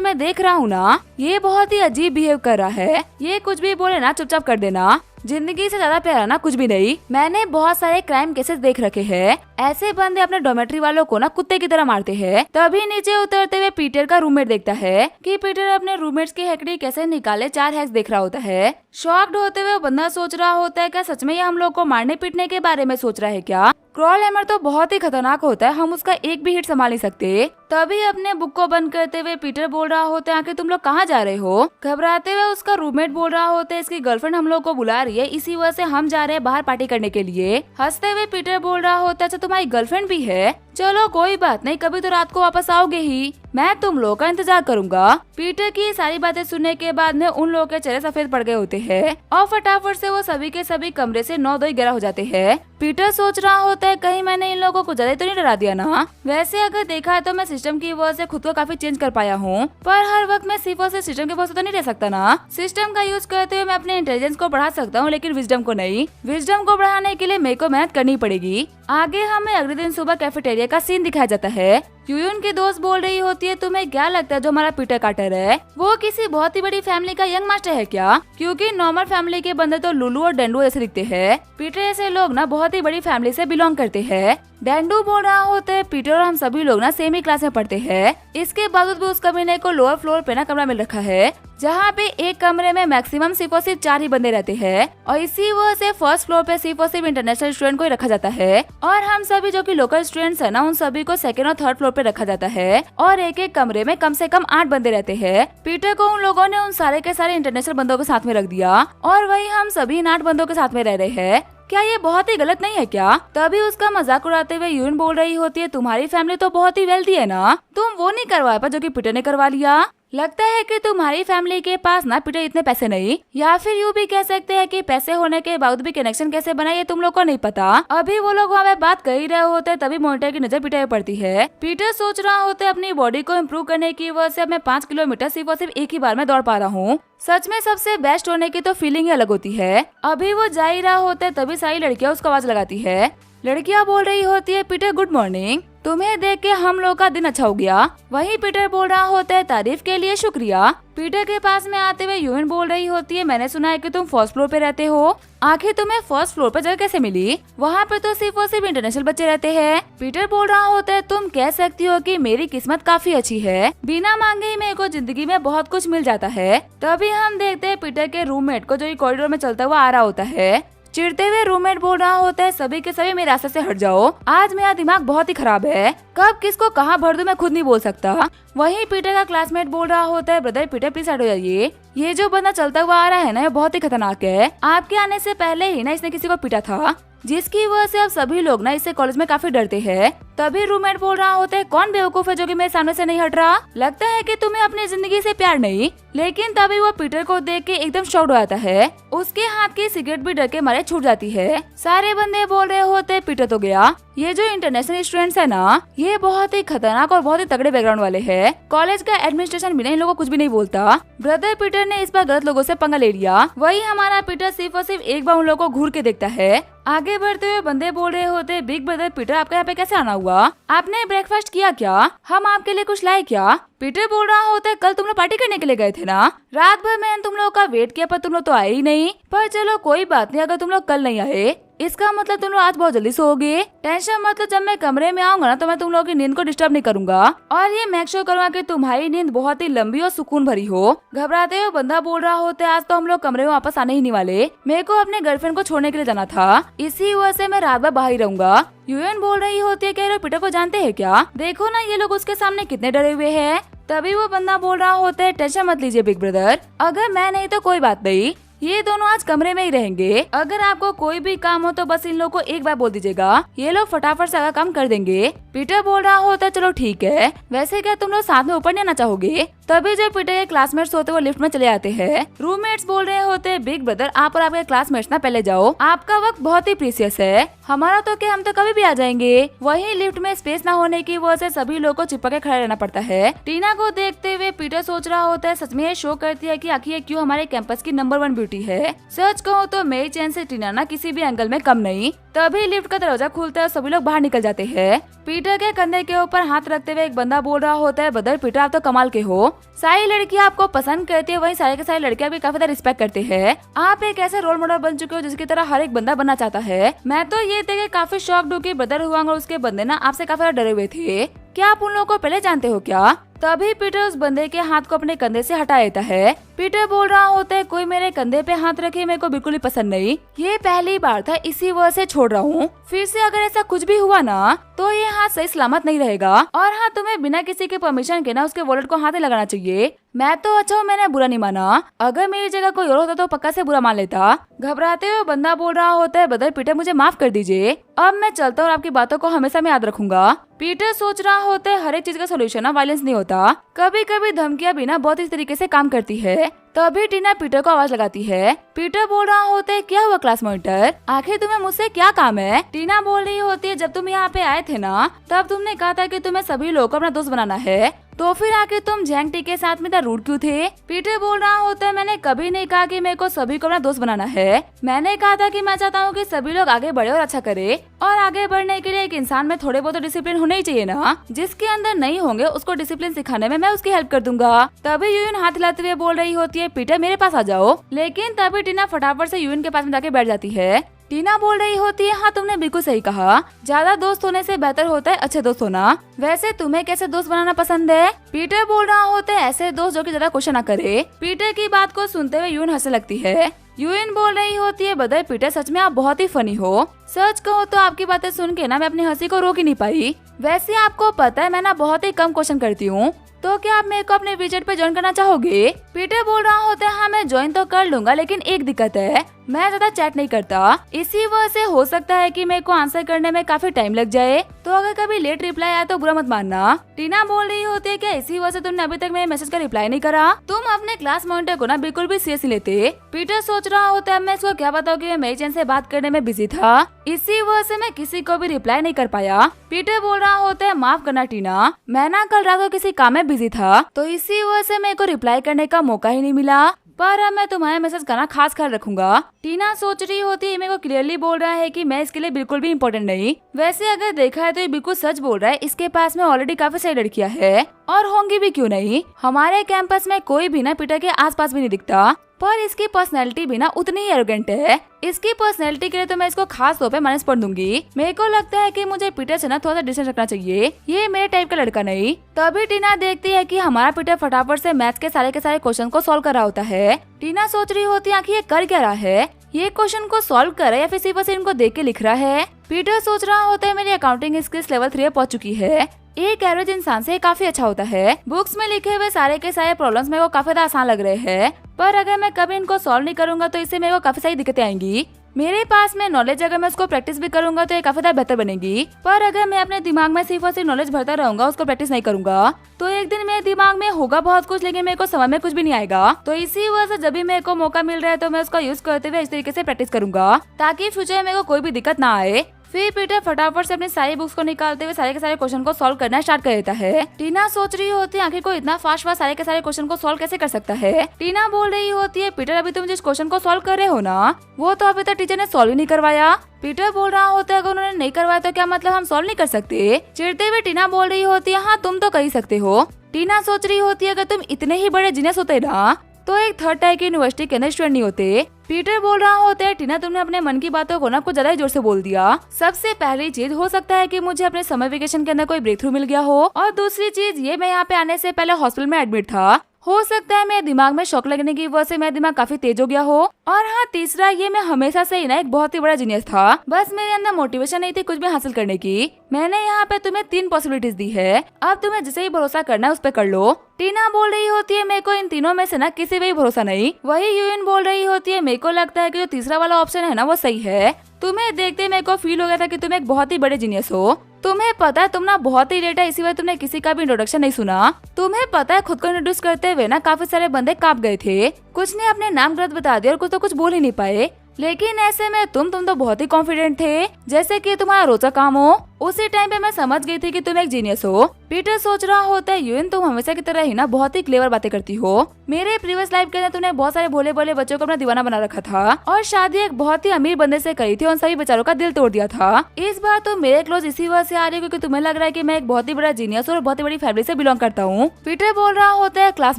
मैं देख रहा हूँ ना ये बहुत ही अजीब बिहेव कर रहा है, ये कुछ भी बोले ना चुपचाप कर देना, जिंदगी से ज्यादा प्यारा ना कुछ भी नहीं। मैंने बहुत सारे क्राइम केसेस देख रखे हैं, ऐसे बंदे अपने डॉर्मेट्री वालों को ना कुत्ते की तरह मारते हैं। तभी नीचे उतरते हुए पीटर का रूममेट देखता है कि पीटर अपने रूममेट्स की हैकड़ी कैसे निकाले 4 हैक्स देख रहा होता है। शॉक्ड होते हुए बंदा सोच रहा होता है क्या सच में ये हम लोग को मारने पीटने के बारे में सोच रहा है क्या। क्रॉल हैमर तो बहुत ही खतरनाक होता है, हम उसका एक भी हिट संभाल नहीं सकते। तभी अपने बुक को बंद करते हुए पीटर बोल रहा होता है आखिर तुम लोग कहाँ जा रहे हो। घबराते हुए उसका रूममेट बोल रहा होता है इसकी गर्लफ्रेंड हम लोग को बुला रही है, इसी वजह से हम जा रहे हैं बाहर पार्टी करने के लिए। हंसते हुए पीटर बोल रहा होता है अच्छा तुम्हारी गर्लफ्रेंड भी है, चलो कोई बात नहीं, कभी तो रात को वापस आओगे ही, मैं तुम लोग का इंतजार करूंगा। पीटर की सारी बातें सुनने के बाद में उन लोगों के चेहरे सफेद पड़ गए होते हैं और फटाफट से वो सभी के सभी कमरे से 9-2-11 हो जाते हैं। पीटर सोच रहा होता है कहीं मैंने इन लोगों को ज्यादा तो नहीं डरा दिया ना। वैसे अगर देखा है तो मैं सिस्टम की वजह से खुद को काफी चेंज कर पाया हूँ, पर हर वक्त मैं सिर्फ और सिर्फ सिस्टम के भरोसे तो नहीं रह सकता ना। सिस्टम का यूज करते हुए मैं अपने इंटेलिजेंस को बढ़ा सकता हूँ लेकिन विजडम को नहीं। विजडम को बढ़ाने के लिए मेरे को मेहनत करनी पड़ेगी। आगे हमें अगले दिन सुबह कैफेटेरिया का सीन दिखाया जाता है। यून की दोस्त बोल रही होती है तुम्हें क्या लगता है जो हमारा पीटर कार्टर है वो किसी बहुत ही बड़ी फैमिली का यंग मास्टर है क्या, क्योंकि नॉर्मल फैमिली के बंदे तो लुलू और डेंडू ऐसे दिखते हैं, पीटर ऐसे लोग ना बहुत ही बड़ी फैमिली से बिलोंग करते हैं। डेंडू बोल रहा होता है पीटर और हम सभी लोग ना सेम ही क्लास में पढ़ते हैं, इसके बावजूद भी उस कमीने को लोअर फ्लोर पे ना कमरा मिल रखा है जहाँ पे एक कमरे में मैक्सिमम सिर्फ और सिर्फ 4 ही बंदे रहते हैं और इसी वजह से फर्स्ट फ्लोर पे सिर्फ और सिर्फ इंटरनेशनल स्टूडेंट को ही रखा जाता है और हम सभी जो कि लोकल स्टूडेंट्स है ना उन सभी को सेकंड और थर्ड फ्लोर पे रखा जाता है और एक एक कमरे में कम से कम 8 बंदे रहते हैं। पीटर को उन लोगों ने उन सारे के सारे इंटरनेशनल बंदों के साथ में रख दिया और वही हम सभी इन 8 बंदों के साथ में रह रहे हैं। क्या ये बहुत ही गलत नहीं है क्या। तभी उसका मजाक उड़ाते हुए यून बोल रही होती है तुम्हारी फैमिली तो बहुत ही वेल्दी है ना, तुम वो नहीं करवा पाए जो कि पीटर ने करवा लिया। लगता है कि तुम्हारी फैमिली के पास ना पीटर इतने पैसे नहीं, या फिर यूँ भी कह सकते हैं कि पैसे होने के बावजूद भी कनेक्शन कैसे बनाए ये तुम लोग को नहीं पता। अभी वो लोग वहाँ पे बात कर ही रहे होते हैं तभी मॉनिटर की नजर पीटर पे पड़ती है। पीटर सोच रहा होता है अपनी बॉडी को इम्प्रूव करने की वजह से मैं 5 किलोमीटर सिर्फ और सिर्फ एक ही बार में दौड़ पा रहा हूँ। सच में सबसे बेस्ट होने की तो फीलिंग ही अलग होती है। अभी वो जा ही रहा होता है तभी सारी लड़कियां उसको आवाज लगाती है। लड़कियां बोल रही होती है पीटर गुड मॉर्निंग, तुम्हें देख के हम लोग का दिन अच्छा हो गया। वहीं पीटर बोल रहा होता है तारीफ के लिए शुक्रिया। पीटर के पास में आते हुए यून बोल रही होती है मैंने सुना है कि तुम फर्स्ट फ्लोर पे रहते हो, आखिर तुम्हें फर्स्ट फ्लोर पे जगह कैसे मिली, वहाँ पे तो सिर्फ और सिर्फ इंटरनेशनल बच्चे रहते हैं। पीटर बोल रहा होता है तुम कह सकती हो कि मेरी किस्मत काफी अच्छी है, बिना मांगे ही मेरे को जिंदगी में बहुत कुछ मिल जाता है। तभी हम देखते हैं पीटर के रूममेट को जो कॉरिडोर में चलता हुआ आ रहा होता है। चिढ़ते हुए रूममेट बोल रहा होता है सभी के सभी मेरे रास्ते से हट जाओ, आज मेरा दिमाग बहुत ही खराब है, कब किसको कहाँ भर दूं मैं खुद नहीं बोल सकता। वहीं पीटर का क्लासमेट बोल रहा होता है ब्रदर पीटर प्लीज हट जाइए, ये जो बंदा चलता हुआ आ रहा है ना ये बहुत ही खतरनाक है, आपके आने से पहले ही ना इसने किसी को पीटा था, जिसकी वजह से अब सभी लोग ना इससे कॉलेज में काफी डरते हैं। तभी रूममेट बोल रहा होता है कौन बेवकूफ है जो कि मेरे सामने से नहीं हट रहा, लगता है कि तुम्हें अपनी जिंदगी से प्यार नहीं। लेकिन तभी वो पीटर को देख के एकदम शॉक्ड हो जाता है, उसके हाथ की सिगरेट भी डर के मारे छूट जाती है। सारे बंदे बोल रहे होते पीटर तो गया, ये जो इंटरनेशनल स्टूडेंट्स है ना ये बहुत ही खतरनाक और बहुत ही तगड़े बैकग्राउंड वाले हैं, कॉलेज का एडमिनिस्ट्रेशन बिना इन लोगों को कुछ भी नहीं बोलता। ब्रदर पीटर ने इस बार गलत लोगों से पंगा ले लिया। वही हमारा पीटर सिर्फ और सिर्फ एक बार उन लोगों को घूर के देखता है आगे बढ़ते हुए बंदे बोल रहे होते, बिग ब्रदर पीटर आपका यहाँ पे कैसे आना हुआ? आपने ब्रेकफास्ट किया क्या? हम आपके लिए कुछ लाए क्या? पीटर बोल रहा होता है, कल तुम लोग पार्टी करने के लिए गए थे ना? रात भर मैंने तुम लोगों का वेट किया पर तुम लोग तो आए ही नहीं। पर चलो कोई बात नहीं, अगर तुम लोग कल नहीं आए इसका मतलब तुम लोग आज बहुत जल्दी सोओगे। टेंशन मतलब जब मैं कमरे में आऊंगा ना तो मैं तुम लोगों की नींद को डिस्टर्ब नहीं करूंगा और ये मेक श्योर करूंगा कि तुम्हारी नींद बहुत ही लंबी और सुकून भरी हो। घबराते हुए बंदा बोल रहा होता है, आज तो हम लोग कमरे में वापस आने ही नहीं वाले। मेरे को अपने गर्लफ्रेंड को छोड़ने के लिए जाना था, इसी वजह से मैं रात भर बाहर ही रहूंगा। यूएन बोल रही होती है, कह रहे पीटर को जानते हैं क्या? देखो ना ये लोग उसके सामने कितने डरे हुए हैं। तभी वो बंदा बोल रहा होता है, टेंशन मत लीजिए बिग ब्रदर, अगर मैं नहीं तो कोई बात नहीं, ये दोनों आज कमरे में ही रहेंगे। अगर आपको कोई भी काम हो तो बस इन लोगों को एक बार बोल दीजिएगा, ये लोग फटाफट से काम कर देंगे। पीटर बोल रहा होता है, चलो ठीक है, वैसे क्या तुम लोग साथ में ऊपर नहीं आना चाहोगे? तभी जो पीटर के क्लासमेट्स होते वो लिफ्ट में चले आते हैं। रूममेट्स बोल रहे होते हैं, बिग ब्रदर आप और आपके क्लासमेट्स ना पहले जाओ, आपका वक्त बहुत ही प्रीसियस है, हमारा तो क्या हम तो कभी भी आ जाएंगे। वहीं लिफ्ट में स्पेस ना होने की वजह से सभी लोगों को चिपक के खड़ा रहना पड़ता है। टीना को देखते हुए पीटर सोच रहा होता है, सच में ये शो करती है कि आखिर ये क्यों हमारे कैंपस की नंबर 1 ब्यूटी है। सच कहूँ तो मेरी चैन से टीना ना किसी भी एंगल में कम नहीं। तभी लिफ्ट का दरवाजा खुलता है, सभी लोग बाहर निकल जाते हैं। पीटर के कंधे के ऊपर हाथ रखते हुए एक बंदा बोल रहा होता है, ब्रदर पीटर आप तो कमाल के हो, सारी लड़कियां आपको पसंद करती है, वहीं सारे के सारे लड़कियां भी काफी ज्यादा रिस्पेक्ट करते हैं। आप एक ऐसे रोल मॉडल बन चुके हो जिसकी तरह हर एक बंदा बनना चाहता है। मैं तो ये देख के काफी शॉक्ड हूँ कि ब्रदर हुआंग और उसके बंदे ना आपसे काफी ज्यादा डरे हुए थे। क्या आप उन लोगों को पहले जानते हो क्या? तभी पीटर उस बंदे के हाथ को अपने कंधे से हटा देता है। पीटर बोल रहा होता है, कोई मेरे कंधे पे हाथ रखे मेरे को बिल्कुल भी पसंद नहीं, ये पहली बार था इसी वजह से छोड़ रहा हूँ। फिर से अगर ऐसा कुछ भी हुआ ना तो ये हाथ सही सलामत नहीं रहेगा। और हाँ, तुम्हें बिना किसी के परमिशन के ना उसके वॉलेट को हाथ ही लगाना चाहिए। मैं तो अच्छा हूँ, मैंने बुरा नहीं माना, अगर मेरी जगह कोई और होता तो पक्का से बुरा मान लेता। घबराते हुए बंदा बोल रहा होता है, ब्रदर पीटर मुझे माफ कर दीजिए, अब मैं चलता हूँ और आपकी बातों को हमेशा मैं याद रखूंगा। पीटर सोच रहा होता है, हर एक चीज का सोल्यूशन ना वायलेंस नहीं होता, कभी कभी धमकियां भी ना बहुत इस तरीके से काम करती है। तभी टीना पीटर को आवाज लगाती है। पीटर बोल रहा होता है, क्या हुआ क्लास मॉनिटर, आखिर तुम्हें मुझसे क्या काम है? टीना बोल रही होती है, जब तुम यहाँ पे आए थे ना तब तुमने कहा था कि तुम्हें सभी लोगों को अपना दोस्त बनाना है, तो फिर आखिर तुम जैंग टी के साथ में इतना रूड क्यों थे? पीटर बोल रहा होता है, मैंने कभी नहीं कहा कि मेरे को सभी को अपना दोस्त बनाना है, मैंने कहा था कि मैं चाहता हूँ कि सभी लोग आगे बढ़े और अच्छा करे, और आगे बढ़ने के लिए एक इंसान में थोड़े बहुत डिसिप्लिन होने ही चाहिए ना, जिसके अंदर नहीं होंगे उसको डिसिप्लिन सिखाने में मैं उसकी हेल्प कर दूंगा। तभी यून हाथ हिलाते हुए बोल रही होती है, पीटर मेरे पास आ जाओ, लेकिन तभी टीना फटाफट से यून के पास में जाके बैठ जाती है। टीना बोल रही होती है, हाँ तुमने बिल्कुल सही कहा, ज्यादा दोस्त होने से बेहतर होता है अच्छे दोस्त होना। वैसे तुम्हें कैसे दोस्त बनाना पसंद है? पीटर बोल रहा होता है, ऐसे दोस्त जो कि ज्यादा क्वेश्चन ना करे। पीटर की बात को सुनते हुए यून हंसने लगती है। यून बोल रही होती है, ब्रदर पीटर सच में आप बहुत ही फनी हो, सच कहो तो आपकी बातें सुन के ना मैं अपनी हंसी को रोक ही नहीं पाई। वैसे आपको पता है मैं ना बहुत ही कम क्वेश्चन करती हूँ, तो क्या आप मेरे को अपने विजिट पे ज्वाइन करना चाहोगे? पीटर बोल रहा होता है, हाँ मैं ज्वाइन तो कर लूंगा, लेकिन एक दिक्कत है, मैं ज्यादा चैट नहीं करता, इसी वजह से हो सकता है कि मेरे को आंसर करने में काफी टाइम लग जाए, तो अगर कभी लेट रिप्लाई आया तो बुरा मत मानना। टीना बोल रही होती है, क्या इसी वजह से तुमने अभी तक मेरे मैसेज का रिप्लाई नहीं करा? तुम अपने क्लास मॉनिटर को ना बिल्कुल भी सीरियस नहीं लेते। पीटर सोच रहा होता है, मैं इसको क्या बताऊं कि मैं मेरी चैन से बात करने में बिजी था, इसी वजह से मैं किसी को भी रिप्लाई नहीं कर पाया। पीटर बोल रहा होता है, माफ करना टीना, मैं ना कल रात को किसी काम में बिजी था, तो इसी वजह से मेरे को रिप्लाई करने का मौका ही नहीं मिला, पर अब मैं तुम्हारे मैसेज का ना खास ख्याल रखूंगा। टीना सोच रही होती है, मेरे को क्लियरली बोल रहा है कि मैं इसके लिए बिल्कुल भी इम्पोर्टेंट नहीं। वैसे अगर देखा है तो ये बिल्कुल सच बोल रहा है, इसके पास में ऑलरेडी काफी सारी लड़कियां हैं और होंगी भी क्यों नहीं। हमारे कैंपस में कोई भी ना पीटर के आसपास भी नहीं दिखता, पर इसकी पर्सनैलिटी भी ना उतनी ही एरोगेंट है। इसकी पर्सनैलिटी के लिए तो मैं इसको खास तौर पे माइनस पढ़ दूंगी। मेरे को लगता है कि मुझे पीटर से ना थोड़ा सा डिस्टेंस रखना चाहिए, ये मेरे टाइप का लड़का नहीं। तभी टीना देखती है कि हमारा पीटर फटाफट से मैथ्स के सारे क्वेश्चन को सॉल्व कर रहा होता है। टीना सोच रही होती है, आखिर ये कर क्या रहा है, ये क्वेश्चन को सॉल्व कर रहा है या फिर सिर्फ इनको देख के लिख रहा है। पीटर सोच रहा होता है, मेरी अकाउंटिंग स्किल्स लेवल 3 पहुंच चुकी है, एक एवरेज इंसान से काफी अच्छा होता है। बुक्स में लिखे हुए सारे के सारे प्रॉब्लम्स मेरे को काफी ज्यादा आसान लग रहे हैं, पर अगर मैं कभी इनको सॉल्व नहीं करूंगा तो इससे मेरे को काफी सारी दिक्कतें आएंगी। मेरे पास में नॉलेज अगर मैं उसको प्रैक्टिस भी करूंगा तो ये काफी ज्यादा बेहतर बनेगी, पर अगर मैं अपने दिमाग में सिर्फ और सिर्फ नॉलेज भरता रहूंगा, उसको प्रैक्टिस नहीं करूंगा, तो एक दिन मेरे दिमाग में होगा बहुत कुछ लेकिन मेरे को समझ में कुछ भी नहीं आएगा। तो इसी वजह से जब भी मेरे को मौका मिल रहा है तो मैं उसका यूज करते हुए इस तरीके से प्रैक्टिस करूंगा, ताकि फ्यूचर में मेरे को कोई भी दिक्कत ना आए। फिर पीटर फटाफट से अपनी सारी बुक्स को निकालते हुए सारे के सारे क्वेश्चन को सॉल्व करना स्टार्ट कर देता है। टीना सोच रही होती है आखिर को इतना फास्ट सारे के सारे क्वेश्चन को सॉल्व कैसे कर सकता है। टीना बोल रही होती है पीटर अभी तुम जिस क्वेश्चन को सॉल्व कर रहे हो ना वो तो अभी तक टीचर ने सॉल्व ही नहीं करवाया। पीटर बोल रहा होता है अगर उन्होंने नहीं करवाया तो क्या मतलब हम सॉल्व नहीं कर सकते। चिढ़ते हुए टीना बोल रही होती है हाँ तुम तो कर ही सकते हो। टीना सोच रही होती है अगर तुम इतने ही बड़े जीनियस होते ना तो एक थर्ड टायर की यूनिवर्सिटी के अंदर स्टूडेंट नहीं होते। पीटर बोल रहा होता है टीना तुमने अपने मन की बातों को ना कुछ ज्यादा ही जोर से बोल दिया। सबसे पहली चीज हो सकता है कि मुझे अपने समर वेकेशन के अंदर कोई ब्रेक थ्रू मिल गया हो और दूसरी चीज ये मैं यहाँ पे आने से पहले हॉस्पिटल में एडमिट था। हो सकता है मेरे दिमाग में शॉक लगने की वजह से मेरा दिमाग काफी तेज हो गया हो। और हाँ तीसरा ये मैं हमेशा से ही ना एक बहुत ही बड़ा जीनियस था बस मेरे अंदर मोटिवेशन नहीं थी कुछ भी हासिल करने की। मैंने यहाँ पे तुम्हें 3 पॉसिबिलिटीज दी है अब तुम्हें जिसे ही भरोसा करना है उस पे कर लो। टीना बोल रही होती है मेरे को इन तीनों में से ना किसी पे भी भरोसा नहीं। वही यूएन बोल रही होती है मेरे को लगता है कि जो तीसरा वाला ऑप्शन है ना वो सही है। तुम्हें देखते मेरे को फील हो गया था कि तुम एक बहुत ही बड़े जीनियस हो। तुम्हें पता है तुम ना बहुत ही लेट है इसी वजह तुमने किसी का भी इंट्रोडक्शन नहीं सुना। तुम्हें पता है खुद को इंट्रोड्यूस करते हुए ना काफी सारे बंदे कांप गए थे। कुछ ने अपने नाम गलत बता दिया और कुछ तो कुछ बोल ही नहीं पाए। लेकिन ऐसे में तुम तो बहुत ही कॉन्फिडेंट थे जैसे कि तुम्हारा रोचा काम हो। उसी टाइम पे मैं समझ गई थी कि तुम एक जीनियस हो। पीटर सोच रहा होता है यूएन तुम हमेशा की तरह ही ना बहुत ही क्लेवर बातें करती हो। मेरे प्रीवियस लाइफ के अंदर तुमने बहुत सारे भोले भोले बच्चों को अपना दीवाना बना रखा था और शादी एक बहुत ही अमीर बंदे से करी थी उन सभी बेचारों का दिल तोड़ दिया था। इस बार तुम मेरे क्लोज इसी वजह से आ रही हो क्योंकि तुम्हें लग रहा है कि मैं एक बहुत ही बड़ा जीनियस और बहुत ही बड़ी फैमिली से बिलोंग करता हूँ। पीटर बोल रहा होता है क्लास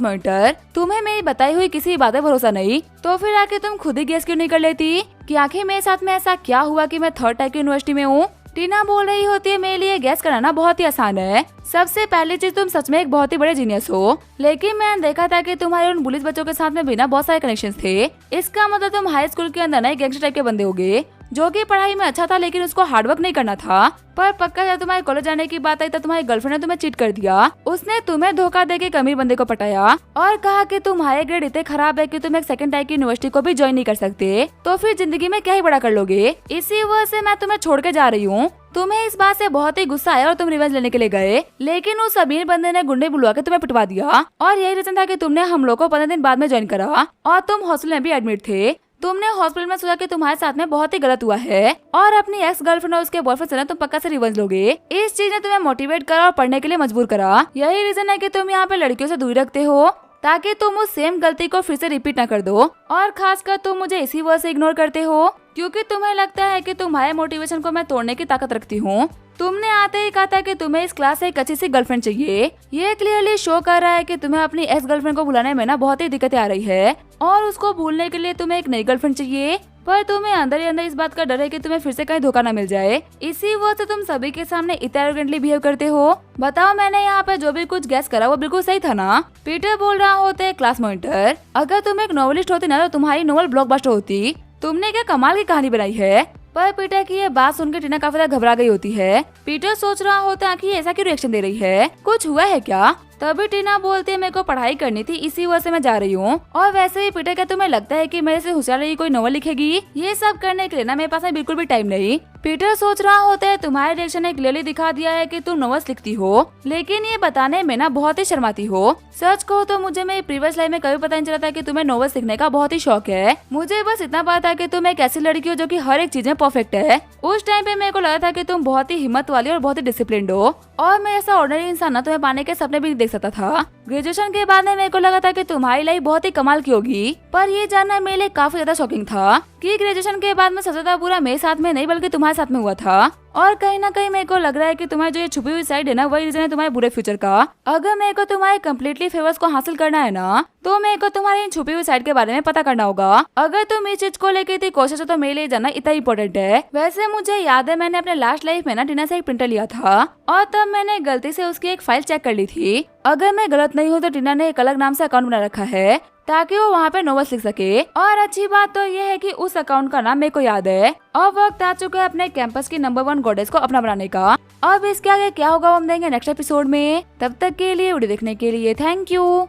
मॉनिटर तुम्हें मेरी बताई हुई किसी बात पे भरोसा नहीं तो फिर आके तुम खुद ही गेस क्यों नहीं कर लेती कि आखिर मेरे साथ में ऐसा क्या हुआ कि मैं थर्ड टाइप की यूनिवर्सिटी में हूँ। टीना बोल रही होती है मेरे लिए गैस कराना बहुत ही आसान है। सबसे पहली चीज तुम सच में एक बहुत ही बड़े जीनियस हो। लेकिन मैंने देखा था कि तुम्हारे उन पुलिस बच्चों के साथ में भी ना बहुत सारे कनेक्शंस थे। इसका मतलब तुम हाई स्कूल के अंदर ना एक गैंगस्टर टाइप के बंदे होगे जो कि पढ़ाई में अच्छा था लेकिन उसको हार्डवर्क नहीं करना था। पर पक्का जब तुम्हारे कॉलेज जाने की बात आई तब तुम्हारी गर्लफ्रेंड ने तुम्हें चीट कर दिया। उसने तुम्हें धोखा देके एक अमीर बंदे को पटाया और कहा कि तुम्हारे ग्रेड इतने खराब है कि तुम एक सेकंड टाइप की यूनिवर्सिटी को भी ज्वाइन नहीं कर सकते तो फिर जिंदगी में क्या ही बड़ा कर लोगे। इसी वजह से मैं तुम्हें छोड़ के जा रही हूँ। तुम्हें इस बात से बहुत ही गुस्सा आया और तुम रिवेंज लेने के लिए गए लेकिन उस अमीर बंदे ने गुंडे बुलवा के तुम्हें पिटवा दिया और यही रीजन था कि तुमने हम लोग को 15 दिन बाद में ज्वाइन करा और तुम हॉस्टल में भी एडमिट थे। तुमने हॉस्पिटल में सोचा कि तुम्हारे साथ में बहुत ही गलत हुआ है और अपनी एक्स गर्लफ्रेंड और उसके बॉयफ्रेंड से ना तुम पक्का से रिवेंज लोगे। इस चीज ने तुम्हें मोटिवेट करा और पढ़ने के लिए मजबूर करा। यही रीजन है कि तुम यहाँ पे लड़कियों से दूरी रखते हो ताकि तुम उस सेम गलती को फिर से रिपीट ना कर दो। और खासकर तुम मुझे इसी वजह से इग्नोर करते हो क्योंकि तुम्हें लगता है कि तुम्हारे मोटिवेशन को मैं तोड़ने की ताकत रखती हूँ। तुमने आते ही कहा था कि तुम्हें इस क्लास से एक अच्छी सी गर्लफ्रेंड चाहिए। ये क्लियरली शो कर रहा है कि तुम्हें अपनी एक्स गर्लफ्रेंड को भुलाने में ना बहुत ही दिक्कतें आ रही है और उसको भूलने के लिए तुम्हें एक नई गर्लफ्रेंड चाहिए। पर तुम्हें अंदर ही अंदर इस बात का डर है कि तुम्हें फिर से कहीं धोखा ना मिल जाए। इसी वजह से तुम सभी के सामने इतना एरोगेंटली बिहेव करते हो। बताओ मैंने यहाँ पे जो भी कुछ गैस करा वो बिल्कुल सही था ना। पीटर बोल रहा होता है क्लास मॉनिटर अगर तुम एक नॉवेलिस्ट होती ना तो तुम्हारी नॉवल ब्लॉकबस्टर होती। तुमने क्या कमाल की कहानी बनाई है। पर पीटर की ये बात सुनकर टीना काफी ज्यादा घबरा गई होती है। पीटर सोच रहा होता है कि ऐसा क्यों रिएक्शन दे रही है, कुछ हुआ है क्या। तभी टीना बोलती है मेरे को पढ़ाई करनी थी इसी वजह से मैं जा रही हूँ। और वैसे ही पीटर क्या तुम्हें लगता है कि मेरे से होशियार रही कोई नॉवल लिखेगी। ये सब करने के लिए ना मेरे पास बिल्कुल भी टाइम नहीं। पीटर सोच रहा होता है तुम्हारे रिएक्शन ने क्लियरली दिखा दिया है कि तुम नॉवेल्स लिखती हो लेकिन ये बताने में ना बहुत ही शर्माती हो। सच कहो तो मुझे मेरी प्रीवियस लाइफ में कभी पता नहीं चला था कि तुम्हें नॉवेल्स लिखने का बहुत ही शौक है। मुझे बस इतना पता था कि तुम एक ऐसी लड़की हो जो कि हर एक चीज में परफेक्ट है। उस टाइम पे मेरे को लगा था कि तुम बहुत ही हिम्मत वाली और बहुत ही डिसिप्लिन्ड हो और मैं ऐसा ऑर्डिनरी इंसान ना तुम्हें पाने के सपने भी नहीं देख सकता था। ग्रेजुएशन के बाद में मेरे को लगा था कि तुम्हारी लाइफ बहुत ही कमाल की होगी। पर ये जानना मेरे लिए काफी ज्यादा शॉकिंग था कि ग्रेजुएशन के बाद में सबसे ज्यादा बुरा मेरे साथ में नहीं बल्कि तुम्हारे साथ में हुआ था। और कहीं ना कहीं मेरे को लग रहा है कि तुम्हारी जो ये छुपी हुई साइड है ना वही रीजन है तुम्हारे बुरे फ्यूचर का। अगर मेरे को तुम्हारे कम्प्लीटली फेवर्स को हासिल करना है ना तो मेरे को तुम्हारी इन छुपी हुई साइड के बारे में पता करना होगा। अगर तुम इस चीज को लेकर इतनी कोशिश हो तो मेरे लिए जानना इतना इम्पोर्टेंट है। वैसे मुझे याद है मैंने अपने लास्ट लाइफ में ना टीना से एक प्रिंटर लिया था और तब मैंने गलती से उसकी एक फाइल चेक कर ली थी। अगर मैं गलत नहीं हूँ तो टीना ने एक अलग नाम से अकाउंट बना रखा है ताकि वो वहाँ पे नॉवेल्स लिख सके। और अच्छी बात तो ये है कि उस अकाउंट का नाम मेरे को याद है और वक्त आ चुका है अपने कैंपस की नंबर 1 गॉडेस को अपना बनाने का। अब इसके आगे क्या होगा वो हम देंगे नेक्स्ट एपिसोड में। तब तक के लिए वीडियो देखने के लिए थैंक यू।